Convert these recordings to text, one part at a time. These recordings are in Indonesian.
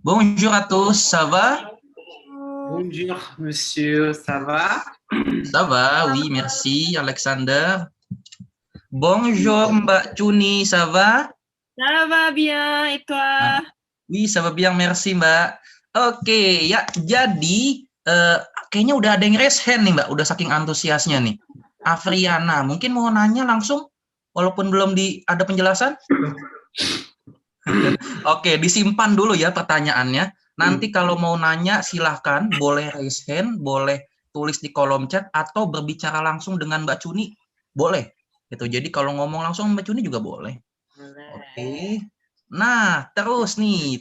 Bonjour à tous, ça va? Bonjour, monsieur, ça va? Ça va, oui, merci, Alexander. Bonjour, Mbak Cuni, ça va? Ça va bien, et toi? Oui, ça va bien, merci, Mbak. Oke, ya, jadi kayaknya udah ada yang raise hand nih, Mbak, udah saking antusiasnya nih. Afriana, mungkin mau nanya langsung, walaupun belum ada penjelasan? Oke, disimpan dulu ya pertanyaannya. Nanti kalau mau nanya silahkan, boleh raise hand, boleh tulis di kolom chat, atau berbicara langsung dengan Mbak Cuni, boleh. Gitu. Jadi kalau ngomong langsung Mbak Cuni juga boleh. Oke. Nah, terus nih,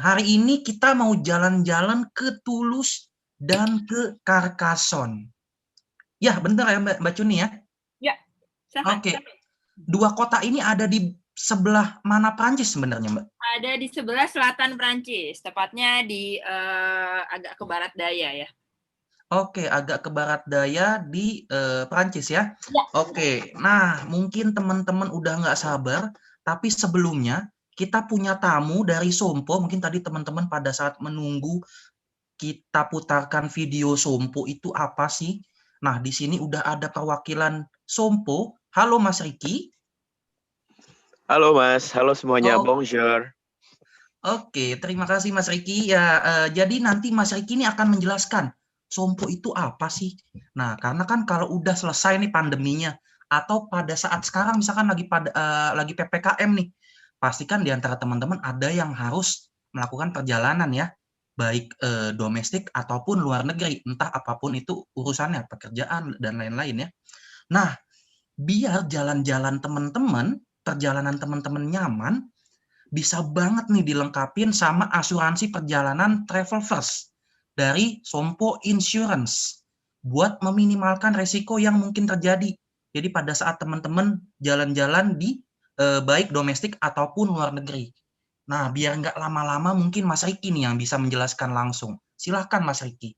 hari ini kita mau jalan-jalan ke Toulouse dan ke Carcassonne. Ya, bentar ya Mbak Cuni ya? Ya, Oke. Dua kota ini ada di sebelah mana Prancis sebenarnya, Mbak? Ada di sebelah selatan Prancis, tepatnya di agak ke barat daya ya. Oke, agak ke barat daya di Prancis ya? Ya. Oke, nah mungkin teman-teman udah nggak sabar, tapi sebelumnya kita punya tamu dari Sompo. Mungkin tadi teman-teman pada saat menunggu kita putarkan video Sompo itu apa sih? Nah, di sini udah ada perwakilan Sompo. Halo Mas Riki. Halo Mas, halo semuanya, bonjour. Oke, terima kasih Mas Riki. Ya, jadi nanti Mas Riki ini akan menjelaskan Sompo itu apa sih? Nah, karena kan kalau udah selesai nih pandeminya, atau pada saat sekarang misalkan lagi PPKM nih, pastikan di antara teman-teman ada yang harus melakukan perjalanan ya, baik domestik ataupun luar negeri, entah apapun itu urusannya, pekerjaan dan lain-lain ya. Nah, biar jalan-jalan teman-teman, perjalanan teman-teman nyaman, bisa banget nih dilengkapin sama asuransi perjalanan Travel First dari Sompo Insurance buat meminimalkan resiko yang mungkin terjadi. Jadi pada saat teman-teman jalan-jalan di baik domestik ataupun luar negeri. Nah, biar nggak lama-lama mungkin Mas Riki nih yang bisa menjelaskan langsung. Silahkan Mas Riki.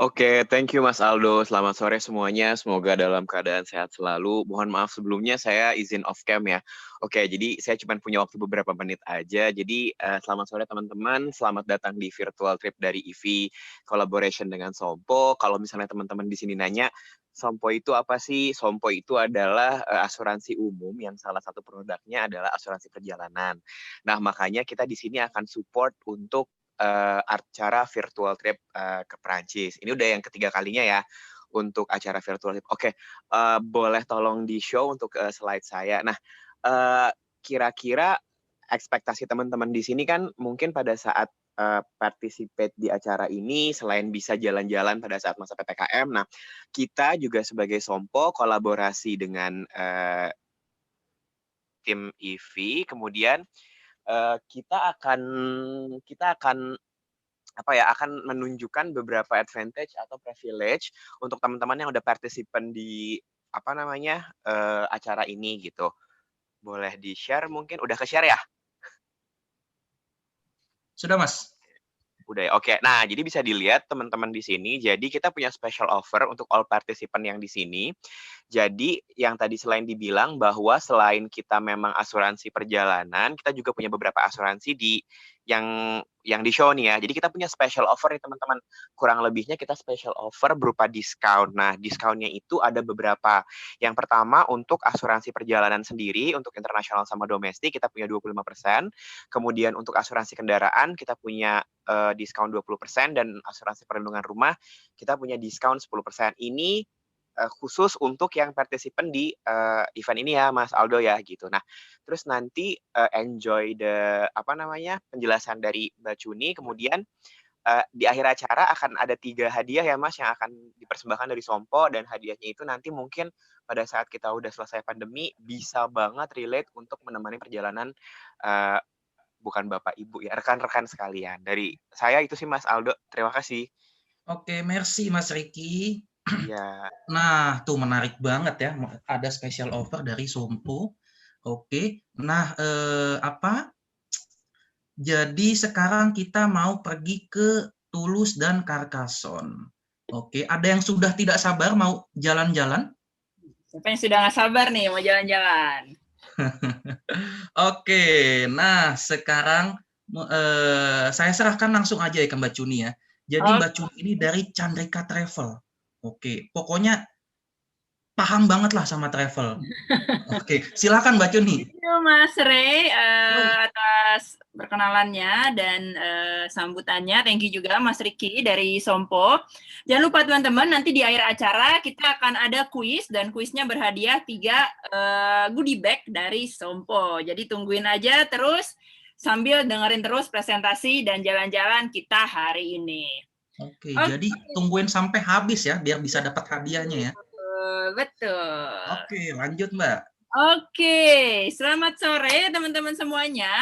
Oke, thank you Mas Aldo. Selamat sore semuanya. Semoga dalam keadaan sehat selalu. Mohon maaf sebelumnya saya izin off cam ya. Oke, jadi saya cuma punya waktu beberapa menit aja. Jadi selamat sore teman-teman. Selamat datang di virtual trip dari EV collaboration dengan Sompo. Kalau misalnya teman-teman di sini nanya, Sompo itu apa sih? Sompo itu adalah asuransi umum yang salah satu produknya adalah asuransi perjalanan. Nah, makanya kita di sini akan support untuk acara virtual trip ke Perancis. Ini udah yang ketiga kalinya ya untuk acara virtual trip. Oke, boleh tolong di-show untuk slide saya. Nah, kira-kira ekspektasi teman-teman di sini kan mungkin pada saat participate di acara ini, selain bisa jalan-jalan pada saat masa PPKM, nah kita juga sebagai Sompo kolaborasi dengan tim EV, kemudian kita akan akan menunjukkan beberapa advantage atau privilege untuk teman-teman yang udah partisipan di acara ini gitu. Boleh di-share mungkin? Udah ke-share ya? Sudah, Mas. Udah ya, oke. Nah, jadi bisa dilihat teman-teman di sini. Jadi kita punya special offer untuk all participant yang di sini. Jadi yang tadi selain dibilang bahwa selain kita memang asuransi perjalanan, kita juga punya beberapa asuransi yang di show nih ya. Jadi kita punya special offer nih teman-teman. Kurang lebihnya kita special offer berupa diskon. Nah, diskonnya itu ada beberapa. Yang pertama untuk asuransi perjalanan sendiri, untuk internasional sama domestik kita punya 25%. Kemudian untuk asuransi kendaraan kita punya diskon 20%, dan asuransi perlindungan rumah kita punya diskon 10%. Ini khusus untuk yang partisipan di event ini ya Mas Aldo ya gitu. Nah, terus nanti enjoy penjelasan dari Mbak Cuni, kemudian di akhir acara akan ada 3 hadiah ya Mas yang akan dipersembahkan dari Sompo, dan hadiahnya itu nanti mungkin pada saat kita udah selesai pandemi bisa banget relate untuk menemani perjalanan bukan Bapak Ibu ya, rekan-rekan sekalian. Dari saya itu sih Mas Aldo, terima kasih. Oke, merci Mas Riki. Ya. Nah, tuh menarik banget ya, ada special offer dari Sompo. Oke, nah jadi sekarang kita mau pergi ke Toulouse dan Carcassonne. Oke, ada yang sudah tidak sabar mau jalan-jalan? Siapa yang sudah nggak sabar nih mau jalan-jalan? Oke, nah sekarang Saya serahkan langsung aja ya ke Mbak Cuni ya. Jadi Oke. Mbak Cuni ini dari Chandrika Travel. Oke, pokoknya paham banget lah sama travel. Oke, silakan Mbak Cuni. Thank you, Mas Ray, atas perkenalannya dan sambutannya. Thank you juga Mas Riki dari Sompo. Jangan lupa teman-teman, nanti di akhir acara kita akan ada kuis dan kuisnya berhadiah 3 goodie bag dari Sompo. Jadi tungguin aja terus sambil dengerin terus presentasi dan jalan-jalan kita hari ini. Oke, jadi tungguin sampai habis ya, biar bisa dapat hadiahnya ya. Betul. Oke, lanjut Mbak. Oke, selamat sore teman-teman semuanya.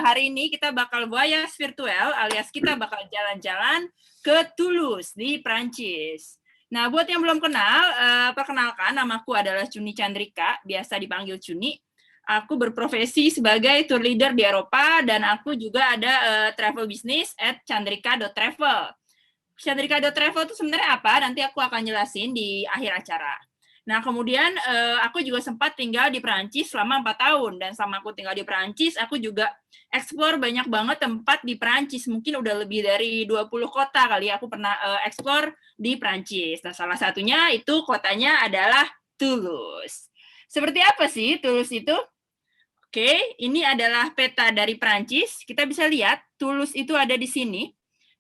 Hari ini kita bakal voyage virtual alias kita bakal jalan-jalan ke Toulouse di Prancis. Nah, buat yang belum kenal, perkenalkan namaku adalah Cuni Chandrika, biasa dipanggil Cuni. Aku berprofesi sebagai tour leader di Eropa dan aku juga ada travel business at chandrika.travel. Chandrika.travel itu sebenarnya apa? Nanti aku akan jelasin di akhir acara. Nah, kemudian aku juga sempat tinggal di Perancis selama 4 tahun. Dan selama aku tinggal di Perancis, aku juga explore banyak banget tempat di Perancis. Mungkin udah lebih dari 20 kota kali aku pernah explore di Perancis. Nah, salah satunya itu kotanya adalah Toulouse. Seperti apa sih Toulouse itu? Oke, ini adalah peta dari Perancis. Kita bisa lihat Toulouse itu ada di sini.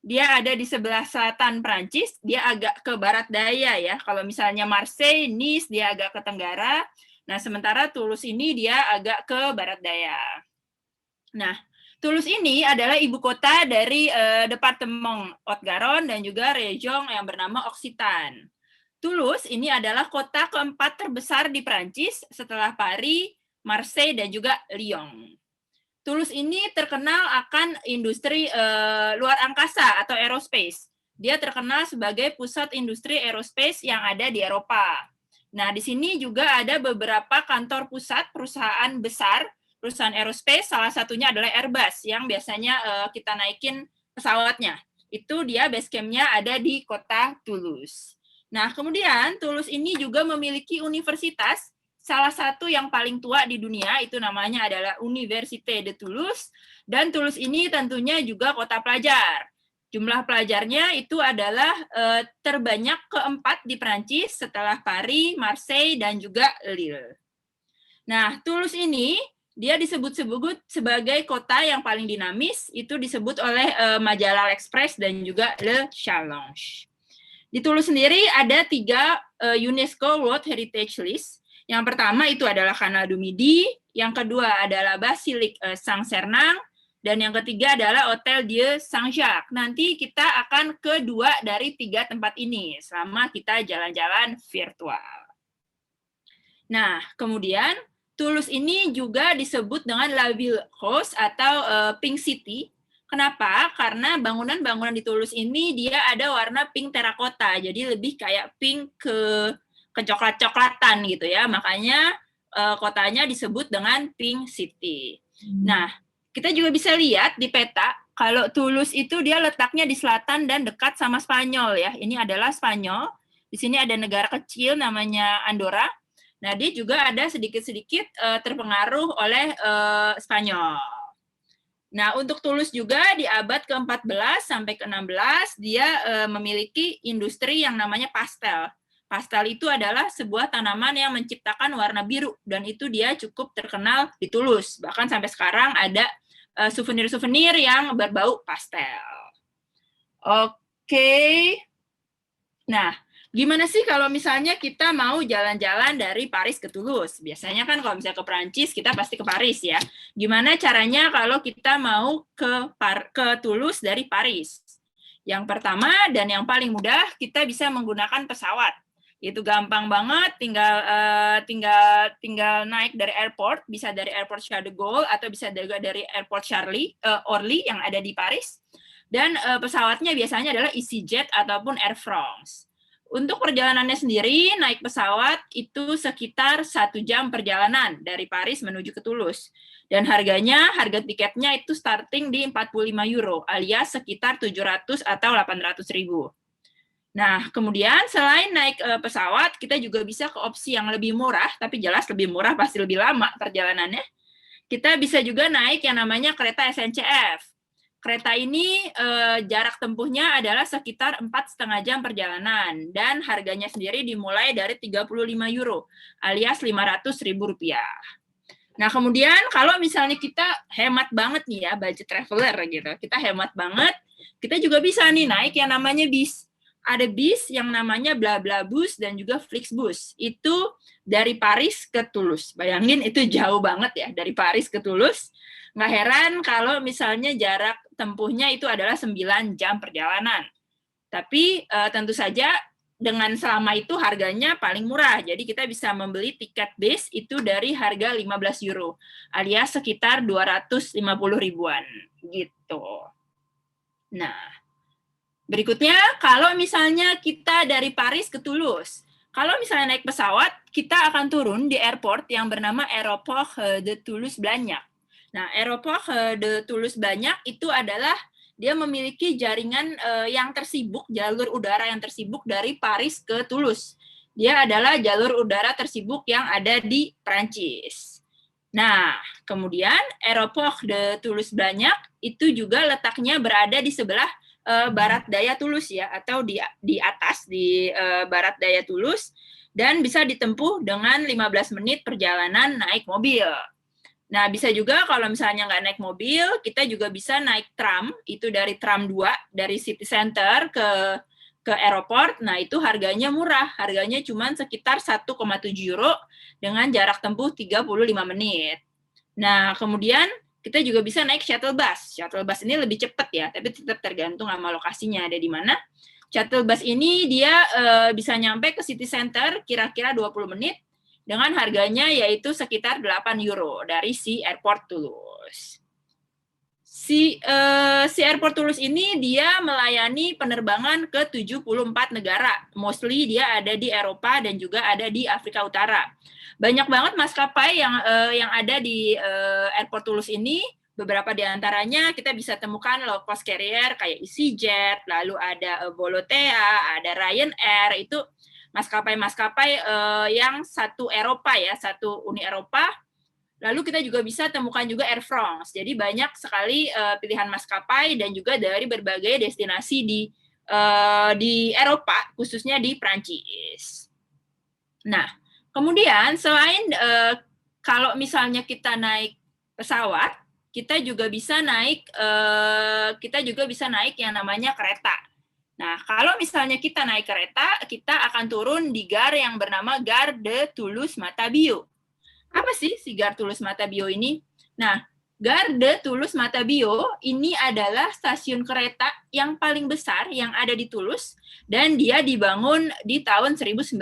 Dia ada di sebelah selatan Perancis, dia agak ke barat daya ya. Kalau misalnya Marseille, Nice, dia agak ke tenggara. Nah, sementara Toulouse ini dia agak ke barat daya. Nah, Toulouse ini adalah ibu kota dari Departement Haute-Garonne dan juga region yang bernama Occitan. Toulouse ini adalah kota keempat terbesar di Perancis setelah Paris, Marseille, dan juga Lyon. Toulouse ini terkenal akan industri luar angkasa atau aerospace. Dia terkenal sebagai pusat industri aerospace yang ada di Eropa. Nah, di sini juga ada beberapa kantor pusat perusahaan besar, perusahaan aerospace, salah satunya adalah Airbus, yang biasanya kita naikin pesawatnya. Itu dia base camp-nya ada di kota Toulouse. Nah, kemudian Toulouse ini juga memiliki universitas, salah satu yang paling tua di dunia, itu namanya adalah Université de Toulouse, dan Toulouse ini tentunya juga kota pelajar. Jumlah pelajarnya itu adalah terbanyak keempat di Perancis setelah Paris, Marseille, dan juga Lille. Nah, Toulouse ini dia disebut-sebut sebagai kota yang paling dinamis, itu disebut oleh majalah L'Express dan juga Le Challenge. Di Toulouse sendiri ada 3 UNESCO World Heritage List. Yang pertama itu adalah Canal du Midi, yang kedua adalah Basilique Saint-Sernin, dan yang ketiga adalah Hotel Dieu Saint-Jacques. Nanti kita akan ke 2 dari 3 tempat ini selama kita jalan-jalan virtual. Nah, kemudian Toulouse ini juga disebut dengan La Ville Rose atau Pink City. Kenapa? Karena bangunan-bangunan di Toulouse ini dia ada warna pink terakota, jadi lebih kayak pink ke coklat-coklatan gitu ya, makanya kotanya disebut dengan Pink City. Nah, kita juga bisa lihat di peta, kalau Toulouse itu dia letaknya di selatan dan dekat sama Spanyol ya, ini adalah Spanyol, di sini ada negara kecil namanya Andorra, nah dia juga ada sedikit-sedikit terpengaruh oleh Spanyol. Nah, untuk Toulouse juga di abad ke-14 sampai ke-16, dia memiliki industri yang namanya pastel. Pastel itu adalah sebuah tanaman yang menciptakan warna biru, dan itu dia cukup terkenal di Toulouse. Bahkan sampai sekarang ada souvenir-souvenir yang berbau pastel. Oke. Nah, gimana sih kalau misalnya kita mau jalan-jalan dari Paris ke Toulouse? Biasanya kan kalau misalnya ke Prancis, kita pasti ke Paris ya. Gimana caranya kalau kita mau ke Toulouse dari Paris? Yang pertama dan yang paling mudah, kita bisa menggunakan pesawat. Itu gampang banget, tinggal naik dari airport, bisa dari airport Charles de Gaulle atau bisa juga dari airport Orly yang ada di Paris. Dan pesawatnya biasanya adalah EasyJet ataupun Air France. Untuk perjalanannya sendiri, naik pesawat itu sekitar 1 jam perjalanan dari Paris menuju ke Toulouse. Dan harga tiketnya itu starting di 45 euro, alias sekitar 700 atau 800 ribu. Nah, kemudian selain naik pesawat, kita juga bisa ke opsi yang lebih murah, tapi jelas lebih murah pasti lebih lama perjalanannya. Kita bisa juga naik yang namanya kereta SNCF. kereta ini jarak tempuhnya adalah sekitar 4,5 jam perjalanan dan harganya sendiri dimulai dari 35 euro alias 500.000 rupiah. Nah, kemudian kalau misalnya kita hemat banget nih ya, budget traveler gitu, kita hemat banget, kita juga bisa nih naik yang namanya bis. Ada bis yang namanya BlaBlaBus dan juga Flixbus. Itu dari Paris ke Toulouse. Bayangin itu jauh banget ya, dari Paris ke Toulouse. Nggak heran kalau misalnya jarak tempuhnya itu adalah 9 jam perjalanan. Tapi tentu saja dengan selama itu harganya paling murah. Jadi kita bisa membeli tiket bis itu dari harga 15 euro alias sekitar 250 ribuan gitu. Nah, berikutnya kalau misalnya kita dari Paris ke Toulouse. Kalau misalnya naik pesawat, kita akan turun di airport yang bernama Aéroport de Toulouse-Blagnac. Nah, Aéroport de Toulouse-Blagnac itu adalah dia memiliki jaringan yang tersibuk, jalur udara yang tersibuk dari Paris ke Toulouse. Dia adalah jalur udara tersibuk yang ada di Prancis. Nah, kemudian Aéroport de Toulouse-Blagnac itu juga letaknya berada di sebelah barat daya Toulouse ya, atau di atas di barat daya Toulouse, dan bisa ditempuh dengan 15 menit perjalanan naik mobil. Nah, bisa juga kalau misalnya nggak naik mobil, kita juga bisa naik tram, itu dari tram 2, dari city center ke airport. Nah, itu harganya murah, harganya cuma sekitar 1,7 euro dengan jarak tempuh 35 menit. Nah, kemudian kita juga bisa naik shuttle bus. Shuttle bus ini lebih cepat ya, tapi tetap tergantung sama lokasinya ada di mana. Shuttle bus ini dia bisa nyampe ke city center kira-kira 20 menit, dengan harganya yaitu sekitar 8 euro dari si Airport Toulouse. Si Airport Toulouse ini dia melayani penerbangan ke 74 negara. Mostly dia ada di Eropa dan juga ada di Afrika Utara. Banyak banget maskapai yang ada di Airport Toulouse ini. Beberapa di antaranya kita bisa temukan low cost carrier kayak EasyJet, lalu ada Volotea, ada Ryanair, itu maskapai-maskapai yang satu Eropa ya, satu Uni Eropa. Lalu kita juga bisa temukan juga Air France. Jadi banyak sekali pilihan maskapai dan juga dari berbagai destinasi di Eropa, khususnya di Prancis. Nah, kemudian selain kalau misalnya kita naik pesawat, kita juga bisa naik yang namanya kereta. Nah, kalau misalnya kita naik kereta, kita akan turun di Gare yang bernama Gare de Toulouse-Matabiau. Apa sih si Gare Toulouse-Matabiau ini? Nah, Gare de Toulouse-Matabiau ini adalah stasiun kereta yang paling besar yang ada di Toulouse, dan dia dibangun di tahun 1905.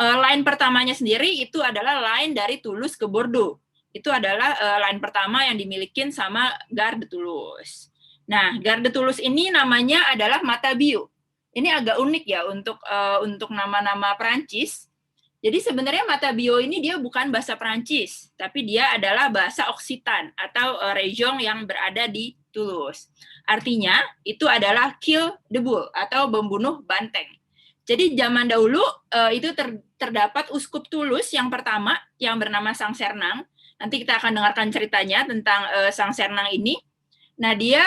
Line pertamanya sendiri itu adalah line dari Toulouse ke Bordeaux. Itu adalah line pertama yang dimiliki sama Gare de Toulouse. Nah, Gare de Toulouse ini namanya adalah Matabiau. Ini agak unik ya untuk nama-nama Perancis. Jadi sebenarnya Matabiau ini dia bukan bahasa Perancis, tapi dia adalah bahasa Occitan atau region yang berada di Toulouse. Artinya itu adalah kill the bull atau membunuh banteng. Jadi zaman dahulu itu terdapat uskup Toulouse yang pertama yang bernama Sang Sernang. Nanti kita akan dengarkan ceritanya tentang Sang Sernang ini. Nah, dia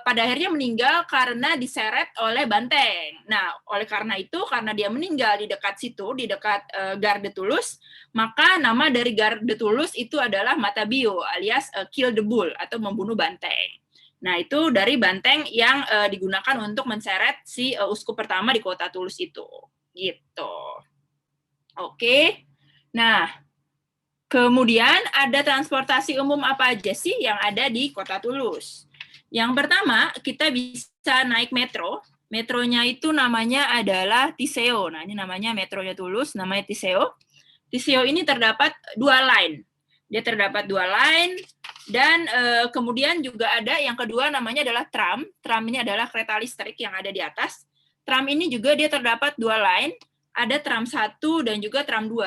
pada akhirnya meninggal karena diseret oleh banteng. Nah, oleh karena itu, karena dia meninggal di dekat situ, di dekat Gare de Toulouse, maka nama dari Gare de Toulouse itu adalah Matabiau, alias kill the bull, atau membunuh banteng. Nah, itu dari banteng yang digunakan untuk menseret si uskup pertama di kota Toulouse itu. Gitu. Oke. Nah, kemudian ada transportasi umum apa aja sih yang ada di kota Toulouse? Yang pertama, kita bisa naik metro. Metronya itu namanya adalah Tiseo. Nah, ini namanya metronya Toulouse, namanya Tiseo. Tiseo ini terdapat 2 line. Dia terdapat 2 line, dan kemudian juga ada yang kedua namanya adalah tram. Tram ini adalah kereta listrik yang ada di atas. Tram ini juga dia terdapat 2 line, ada tram 1 dan juga tram 2.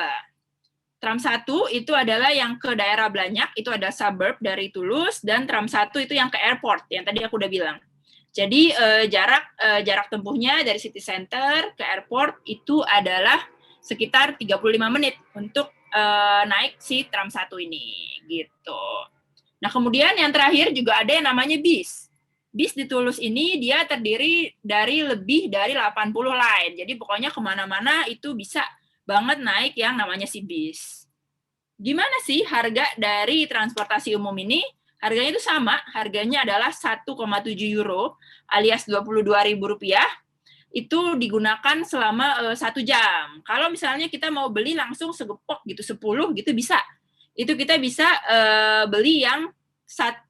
Tram 1 itu adalah yang ke daerah Blagnac, itu ada suburb dari Toulouse, dan tram 1 itu yang ke airport, yang tadi aku udah bilang. Jadi jarak tempuhnya dari city center ke airport itu adalah sekitar 35 menit untuk naik si tram 1 ini, gitu. Nah, kemudian yang terakhir juga ada yang namanya bis. Bis di Toulouse ini dia terdiri dari lebih dari 80 line. Jadi pokoknya kemana-mana itu bisa banget naik yang namanya si bis. Gimana sih harga dari transportasi umum ini? Harganya itu sama, harganya adalah 1,7 euro alias Rp22.000. Itu digunakan selama 1 jam. Kalau misalnya kita mau beli langsung segepok gitu 10 gitu bisa. Itu kita bisa beli yang 10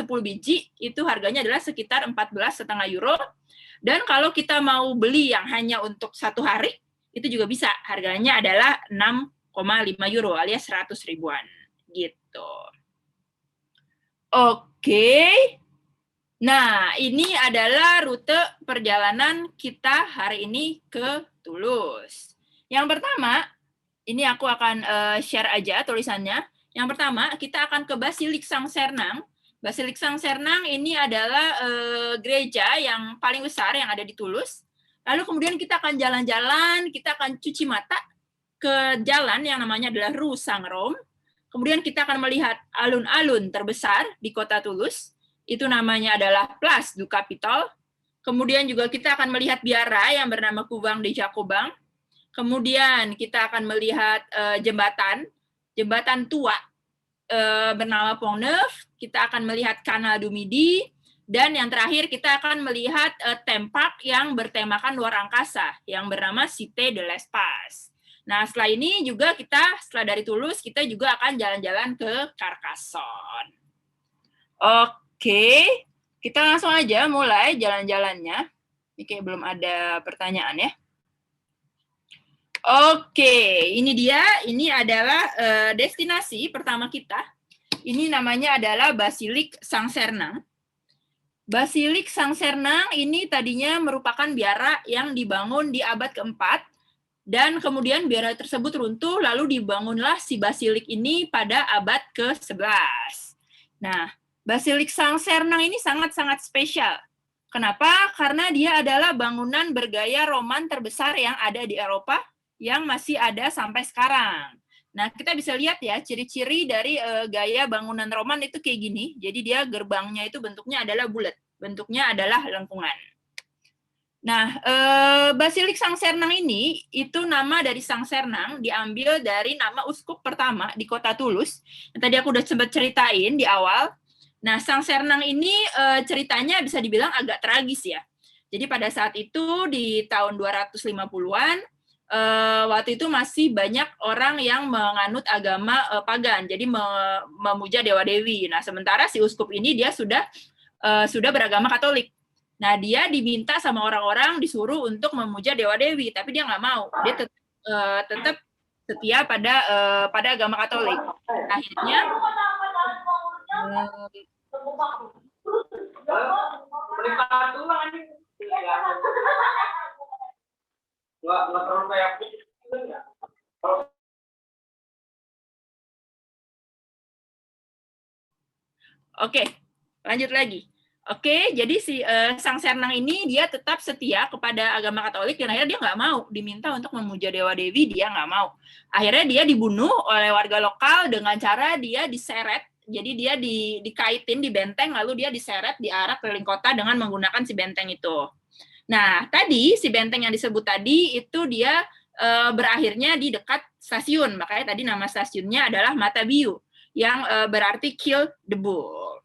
biji itu harganya adalah sekitar 14,5 euro. Dan kalau kita mau beli yang hanya untuk 1 hari itu juga bisa. Harganya adalah 6,5 euro alias 100 ribuan gitu. Oke. Nah, ini adalah rute perjalanan kita hari ini ke Toulouse. Yang pertama, ini aku akan share aja tulisannya. Yang pertama, kita akan ke Basilique Saint-Sernin. Basilique Saint-Sernin ini adalah gereja yang paling besar yang ada di Toulouse. Lalu kemudian kita akan jalan-jalan, kita akan cuci mata ke jalan yang namanya adalah Rue Saint-Rome. Kemudian kita akan melihat alun-alun terbesar di kota Toulouse. Itu namanya adalah Place du Capitole. Kemudian juga kita akan melihat biara yang bernama Couvent des Jacobins. Kemudian kita akan melihat jembatan tua bernama Pont Neuf. Kita akan melihat Canal du Midi. Dan yang terakhir kita akan melihat theme park yang bertemakan luar angkasa yang bernama Cité de l'Espace. Nah, setelah ini juga setelah dari Toulouse, kita juga akan jalan-jalan ke Carcassonne. Oke, kita langsung aja mulai jalan-jalannya. Ini kayak belum ada pertanyaan ya. Oke, ini dia. Ini adalah destinasi pertama kita. Ini namanya adalah Basilique Saint-Sernin. Basilique Saint-Sernin ini tadinya merupakan biara yang dibangun di abad keempat. Dan kemudian biara tersebut runtuh, lalu dibangunlah si basilik ini pada abad ke-11. Nah, Basilique Saint-Sernin ini sangat-sangat spesial. Kenapa? Karena dia adalah bangunan bergaya Roman terbesar yang ada di Eropa, yang masih ada sampai sekarang. Nah, kita bisa lihat ya, ciri-ciri dari gaya bangunan Roman itu kayak gini. Jadi dia gerbangnya itu bentuknya adalah bulat, bentuknya adalah lengkungan. Nah, Basilique Saint-Sernin ini, itu nama dari Saint-Sernin diambil dari nama uskup pertama di kota Toulouse. Yang tadi aku udah sempat ceritain di awal. Nah, Saint-Sernin ini ceritanya bisa dibilang agak tragis ya. Jadi pada saat itu di tahun 250-an, waktu itu masih banyak orang yang menganut agama pagan, jadi memuja dewa-dewi. Nah, sementara si uskup ini dia sudah beragama Katolik. Nah, dia diminta sama orang-orang disuruh untuk memuja dewa-dewi, tapi dia nggak mau. Dia tetap setia pada agama Katolik. Akhirnya Oke, lanjut lagi. Oke, jadi si Saint-Sernin ini dia tetap setia kepada agama Katolik dan akhirnya dia nggak mau diminta untuk memuja dewa-dewi, dia nggak mau. Akhirnya dia dibunuh oleh warga lokal dengan cara dia diseret, jadi dia dikaitin di benteng lalu dia diseret diarak keliling kota dengan menggunakan si benteng itu. Nah, tadi si benteng yang disebut tadi itu dia berakhirnya di dekat stasiun, makanya tadi nama stasiunnya adalah Matabiu yang berarti kill the bull.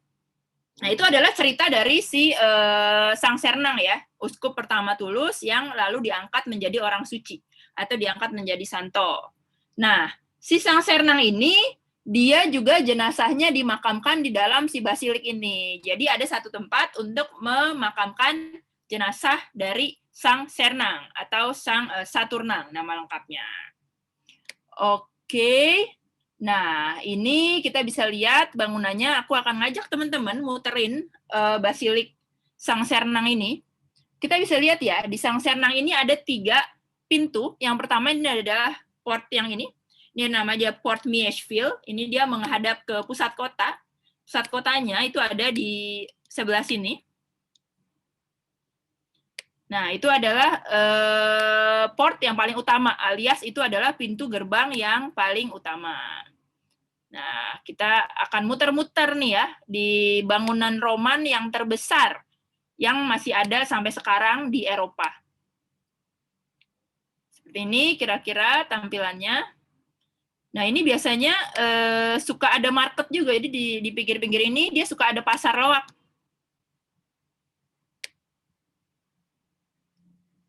Nah, itu adalah cerita dari si Saint-Sernin ya, uskup pertama Toulouse yang lalu diangkat menjadi orang suci atau diangkat menjadi santo. Nah, si Saint-Sernin ini dia juga jenazahnya dimakamkan di dalam si basilik ini. Jadi ada satu tempat untuk memakamkan jenazah dari Saint-Sernin atau Saturnin nama lengkapnya. Oke. Nah, ini kita bisa lihat bangunannya. Aku akan ngajak teman-teman muterin Basilique Saint-Sernin ini. Kita bisa lihat ya, di Saint-Sernin ini ada 3 pintu. Yang pertama ini adalah port yang ini. Ini namanya Port Miecheville. Ini dia menghadap ke pusat kota. Pusat kotanya itu ada di sebelah sini. Nah, itu adalah port yang paling utama, alias itu adalah pintu gerbang yang paling utama. Nah, kita akan muter-muter nih ya di bangunan Roman yang terbesar yang masih ada sampai sekarang di Eropa. Seperti ini kira-kira tampilannya. Nah, ini biasanya suka ada market juga, jadi di pinggir-pinggir ini dia suka ada pasar loak.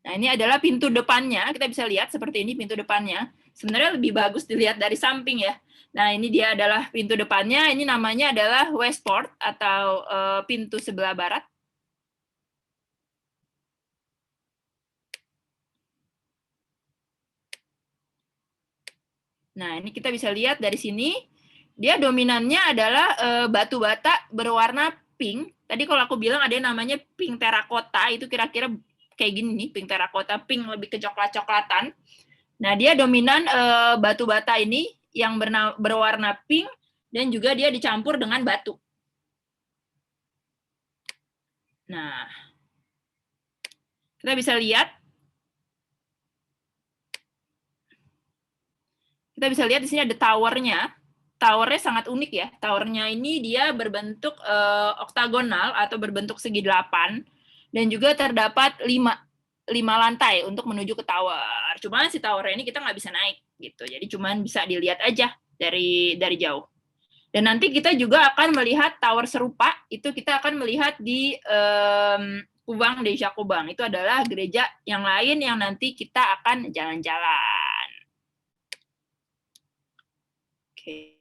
Nah, ini adalah pintu depannya, kita bisa lihat seperti ini pintu depannya. Sebenarnya lebih bagus dilihat dari samping ya. Nah, ini dia adalah pintu depannya, ini namanya adalah Westport atau pintu sebelah barat. Nah, ini kita bisa lihat dari sini, dia dominannya adalah batu bata berwarna pink. Tadi kalau aku bilang ada yang namanya pink terakota, itu kira-kira kayak gini nih, pink terakota, pink lebih ke coklat-coklatan. Nah, dia dominan batu bata ini yang berwarna pink, dan juga dia dicampur dengan batu. Nah, kita bisa lihat. Kita bisa lihat di sini ada towernya. Towernya sangat unik ya. Towernya ini dia berbentuk oktagonal atau berbentuk segi 8 dan juga terdapat 5 lantai untuk menuju ke tower. Cuman si towernya ini kita nggak bisa naik gitu. Jadi cuman bisa dilihat aja dari jauh. Dan nanti kita juga akan melihat tower serupa. Itu kita akan melihat di Kubang de Jacobang. Itu adalah gereja yang lain yang nanti kita akan jalan-jalan. Oke.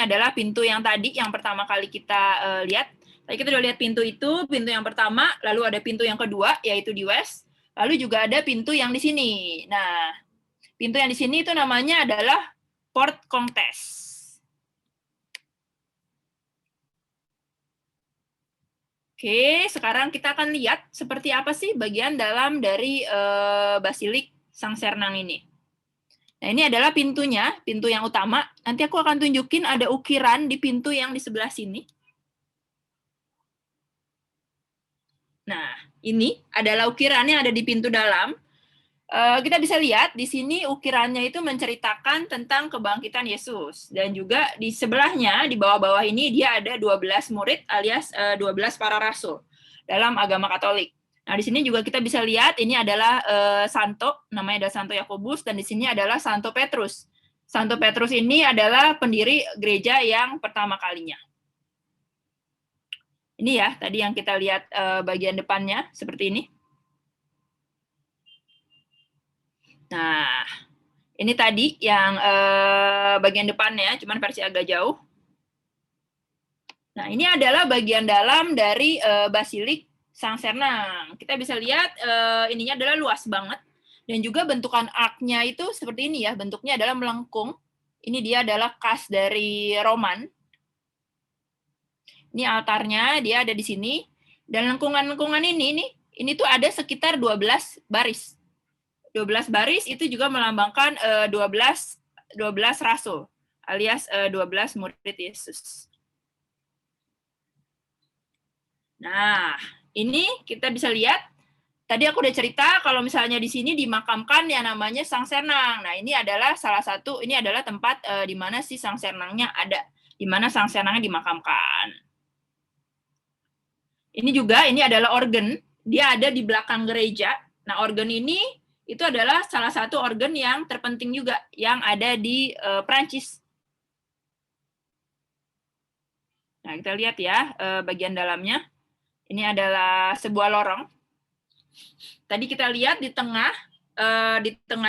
Adalah pintu yang tadi, yang pertama kali kita lihat. Tadi kita udah lihat pintu itu, pintu yang pertama, lalu ada pintu yang kedua, yaitu di west, lalu juga ada pintu yang di sini. Nah, pintu yang di sini itu namanya adalah Port Comtes. Oke, sekarang kita akan lihat seperti apa sih bagian dalam dari Basilik Sang Sernang ini. Nah, ini adalah pintunya, pintu yang utama. Nanti aku akan tunjukin ada ukiran di pintu yang di sebelah sini. Nah, ini adalah ukiran yang ada di pintu dalam. Kita bisa lihat di sini ukirannya itu menceritakan tentang kebangkitan Yesus. Dan juga di sebelahnya, di bawah-bawah ini, dia ada 12 murid alias 12 para rasul dalam agama Katolik. Nah, di sini juga kita bisa lihat ini adalah Santo, namanya adalah Santo Yakobus, dan di sini adalah Santo Petrus. Santo Petrus ini adalah pendiri gereja yang pertama kalinya. Ini ya, tadi yang kita lihat bagian depannya, seperti ini. Nah, ini tadi yang bagian depannya, cuman versi agak jauh. Nah, ini adalah bagian dalam dari Basilik Sang Sernang. Kita bisa lihat ininya adalah luas banget. Dan juga bentukan arknya itu seperti ini ya. Bentuknya adalah melengkung. Ini dia adalah khas dari Roman. Ini altarnya, dia ada di sini. Dan lengkungan-lengkungan ini tuh ada sekitar 12 baris. 12 baris itu juga melambangkan 12 rasul, alias 12 murid Yesus. Nah, ini kita bisa lihat, tadi aku udah cerita kalau misalnya di sini dimakamkan yang namanya Sang Sernang. Nah, ini adalah salah satu, ini adalah tempat di mana si Sang Sernangnya ada, di mana Sang Sernangnya dimakamkan. Ini juga, ini adalah organ, dia ada di belakang gereja. Nah, organ ini itu adalah salah satu organ yang terpenting juga, yang ada di Prancis. Nah, kita lihat ya, bagian dalamnya. Ini adalah sebuah lorong. Tadi kita lihat di tengah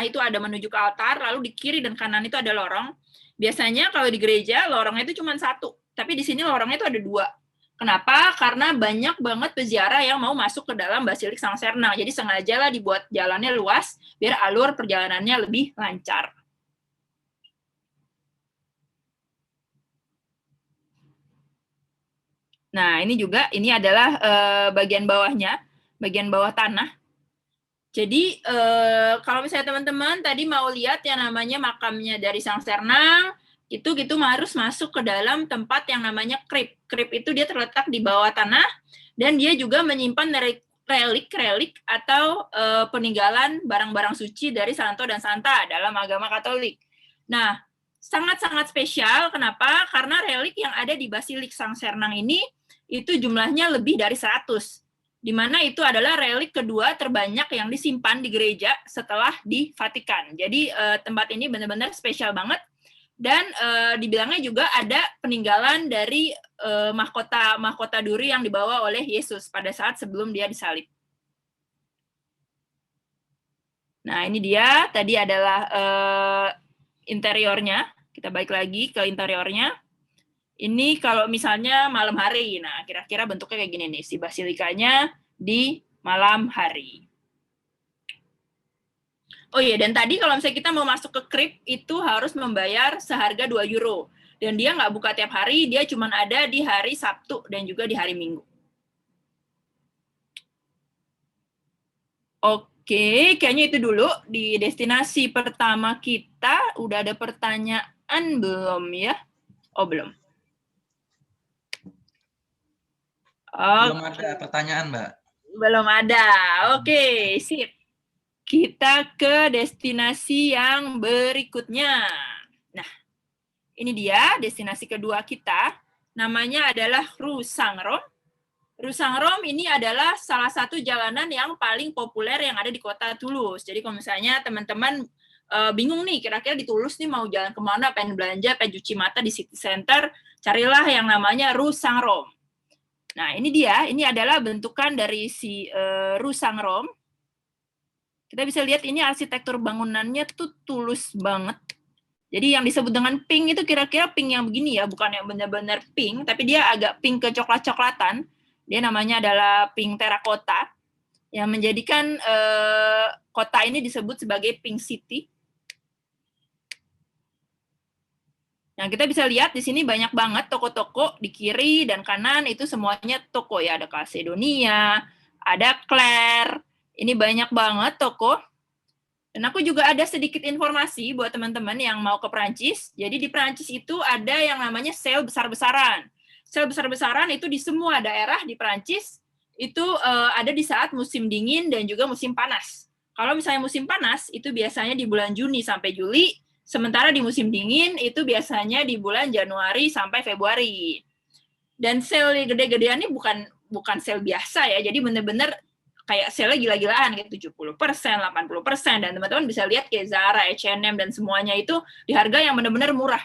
itu ada menuju ke altar, lalu di kiri dan kanan itu ada lorong. Biasanya kalau di gereja, lorongnya itu cuma satu, tapi di sini lorongnya itu ada 2. Kenapa? Karena banyak banget peziarah yang mau masuk ke dalam Basilik Sang Sernang. Jadi sengajalah dibuat jalannya luas, biar alur perjalanannya lebih lancar. Nah, ini adalah bagian bawahnya, bagian bawah tanah. Jadi kalau misalnya teman-teman tadi mau lihat yang namanya makamnya dari Sang Sernang, itu gitu harus masuk ke dalam tempat yang namanya krip. Krip itu dia terletak di bawah tanah dan dia juga menyimpan relik-relik atau peninggalan barang-barang suci dari Santo dan Santa dalam agama Katolik. Nah, sangat-sangat spesial. Kenapa? Karena relik yang ada di Basilik Sang Sernang ini itu jumlahnya lebih dari 100. Di mana itu adalah relik kedua terbanyak yang disimpan di gereja setelah di Vatikan. Jadi tempat ini benar-benar spesial banget. Dan dibilangnya juga ada peninggalan dari mahkota duri yang dibawa oleh Yesus pada saat sebelum dia disalib. Nah, ini dia. Tadi adalah interiornya. Kita balik lagi ke interiornya. Ini kalau misalnya malam hari, nah kira-kira bentuknya kayak gini nih, si basilikanya di malam hari. Oh iya, dan tadi kalau misalnya kita mau masuk ke krip, itu harus membayar seharga 2 euro. Dan dia nggak buka tiap hari, dia cuma ada di hari Sabtu dan juga di hari Minggu. Oke, kayaknya itu dulu di destinasi pertama kita. Udah ada pertanyaan belum ya? Oh, belum. Belum ada pertanyaan, Mbak. Belum ada. Oke, sip. Kita ke destinasi yang berikutnya. Nah, ini dia destinasi kedua kita. Namanya adalah Rusangrom. Rusangrom ini adalah salah satu jalanan yang paling populer yang ada di kota Toulouse. Jadi kalau misalnya teman-teman bingung nih, kira-kira di Toulouse nih mau jalan kemana, pengen belanja, pengen cuci mata di city center, carilah yang namanya Rusangrom. Nah, ini dia. Ini adalah bentukan dari si Rusangrom. Kita bisa lihat ini arsitektur bangunannya tuh tulus banget. Jadi yang disebut dengan pink itu kira-kira pink yang begini ya, bukan yang benar-benar pink, tapi dia agak pink kecoklat-coklatan. Dia namanya adalah pink terakota, yang menjadikan kota ini disebut sebagai Pink City. Nah, kita bisa lihat di sini banyak banget toko-toko di kiri dan kanan, itu semuanya toko ya. Ada Calzedonia, ada Claire, ini banyak banget toko. Dan aku juga ada sedikit informasi buat teman-teman yang mau ke Perancis. Jadi di Perancis itu ada yang namanya sale besar-besaran. Sale besar-besaran itu di semua daerah di Perancis, itu ada di saat musim dingin dan juga musim panas. Kalau misalnya musim panas, itu biasanya di bulan Juni sampai Juli, sementara di musim dingin itu biasanya di bulan Januari sampai Februari. Dan sale gede-gedean ini bukan sale biasa ya, jadi bener-bener kayak sale gila-gilaan gitu, 70%, 80%, dan teman-teman bisa lihat kayak Zara, H&M, dan semuanya itu di harga yang bener-bener murah.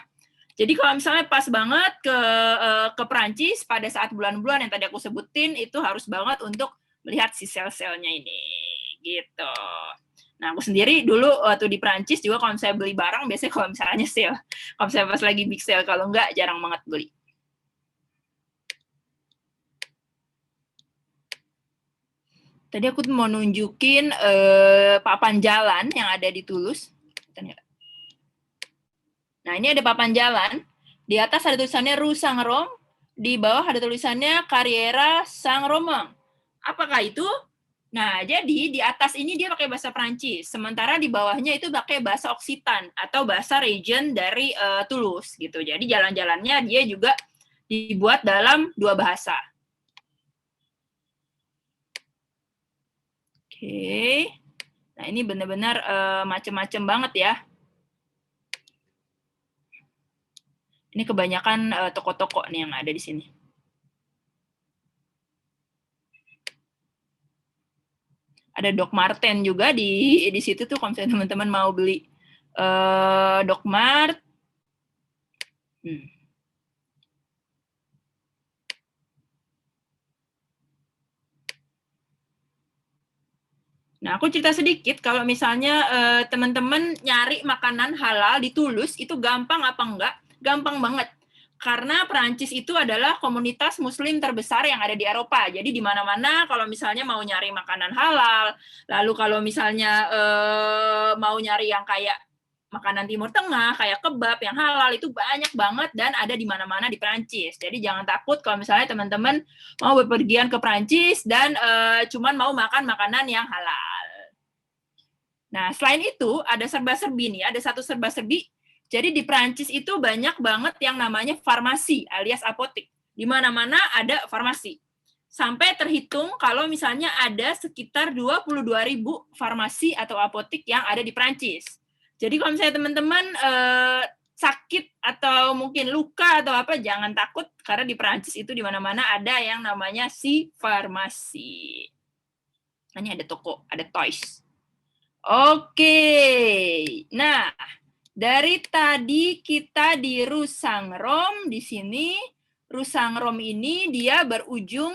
Jadi kalau misalnya pas banget ke Perancis pada saat bulan-bulan yang tadi aku sebutin, itu harus banget untuk melihat si sale-sale-nya ini, gitu. Nah, aku sendiri dulu waktu di Perancis juga kalau misalnya beli barang, biasanya kalau misalnya sale. Kalau misalnya pas lagi big sale, kalau enggak, jarang banget beli. Tadi aku mau nunjukin papan jalan yang ada di Toulouse. Nah, ini ada papan jalan. Di atas ada tulisannya Rue Saint-Rome, di bawah ada tulisannya Carriera Saint-Romain. Apakah itu? Nah, jadi di atas ini dia pakai bahasa Prancis, sementara di bawahnya itu pakai bahasa Occitan atau bahasa region dari Toulouse gitu. Jadi jalan-jalannya dia juga dibuat dalam 2 bahasa. Oke. Nah, ini benar-benar macam-macam banget ya. Ini kebanyakan toko-toko nih yang ada di sini. Ada Doc Marten juga di situ tuh, kalau misalnya teman-teman mau beli Doc Mart. Nah, aku cerita sedikit, kalau misalnya teman-teman nyari makanan halal di Toulouse, itu gampang apa enggak? Gampang banget. Karena Perancis itu adalah komunitas muslim terbesar yang ada di Eropa. Jadi di mana-mana kalau misalnya mau nyari makanan halal, lalu kalau misalnya mau nyari yang kayak makanan Timur Tengah, kayak kebab yang halal itu banyak banget dan ada di mana-mana di Perancis. Jadi jangan takut kalau misalnya teman-teman mau bepergian ke Perancis dan cuman mau makan makanan yang halal. Nah, selain itu ada serba-serbi nih, ada satu serba-serbi. Jadi di Perancis itu banyak banget yang namanya farmasi alias apotek. Di mana-mana ada farmasi. Sampai terhitung kalau misalnya ada sekitar 22.000 farmasi atau apotek yang ada di Perancis. Jadi kalau misalnya teman-teman sakit atau mungkin luka atau apa, jangan takut karena di Perancis itu di mana-mana ada yang namanya si farmasi. Ini ada toko, ada toys. Oke. Nah, dari tadi kita di Rusangrom di sini. Rusangrom ini dia berujung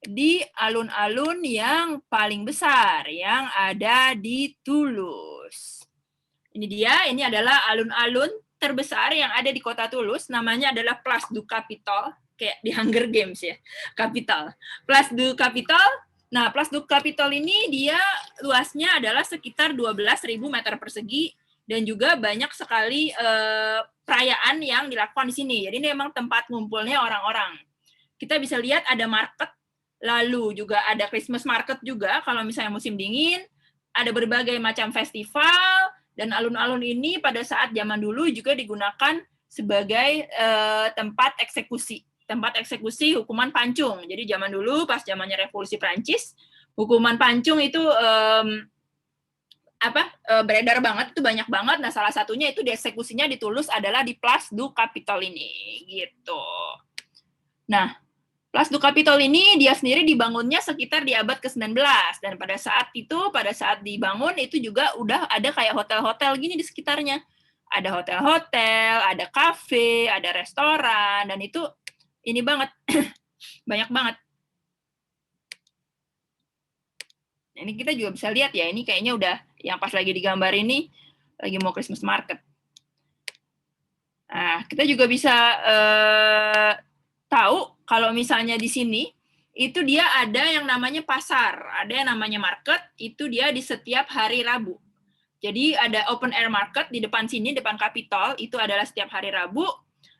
di alun-alun yang paling besar yang ada di Toulouse. Ini dia, ini adalah alun-alun terbesar yang ada di kota Toulouse, namanya adalah Place du Capitole, kayak di Hunger Games ya, Capital. Place du Capitole. Nah, Place du Capitole ini dia luasnya adalah sekitar 12.000 meter persegi dan juga banyak sekali perayaan yang dilakukan di sini. Jadi ini memang tempat ngumpulnya orang-orang. Kita bisa lihat ada market, lalu juga ada Christmas market juga kalau misalnya musim dingin, ada berbagai macam festival, dan alun-alun ini pada saat zaman dulu juga digunakan sebagai tempat eksekusi hukuman pancung. Jadi zaman dulu pas zamannya Revolusi Prancis, hukuman pancung itu beredar banget, itu banyak banget. Nah, salah satunya itu dieksekusinya di Toulouse adalah di Place du Capitole ini, gitu. Nah, Place du Capitole ini dia sendiri dibangunnya sekitar di abad ke-19 dan pada saat dibangun itu juga udah ada kayak hotel-hotel gini di sekitarnya. Ada hotel-hotel, ada kafe, ada restoran dan itu ini banget banyak banget. Ini kita juga bisa lihat ya, ini kayaknya udah yang pas lagi digambar ini lagi mau Christmas market. Nah, kita juga bisa tahu kalau misalnya di sini itu dia ada yang namanya pasar, ada yang namanya market, itu dia di setiap hari Rabu. Jadi ada open air market di depan sini, depan Capitol, itu adalah setiap hari Rabu.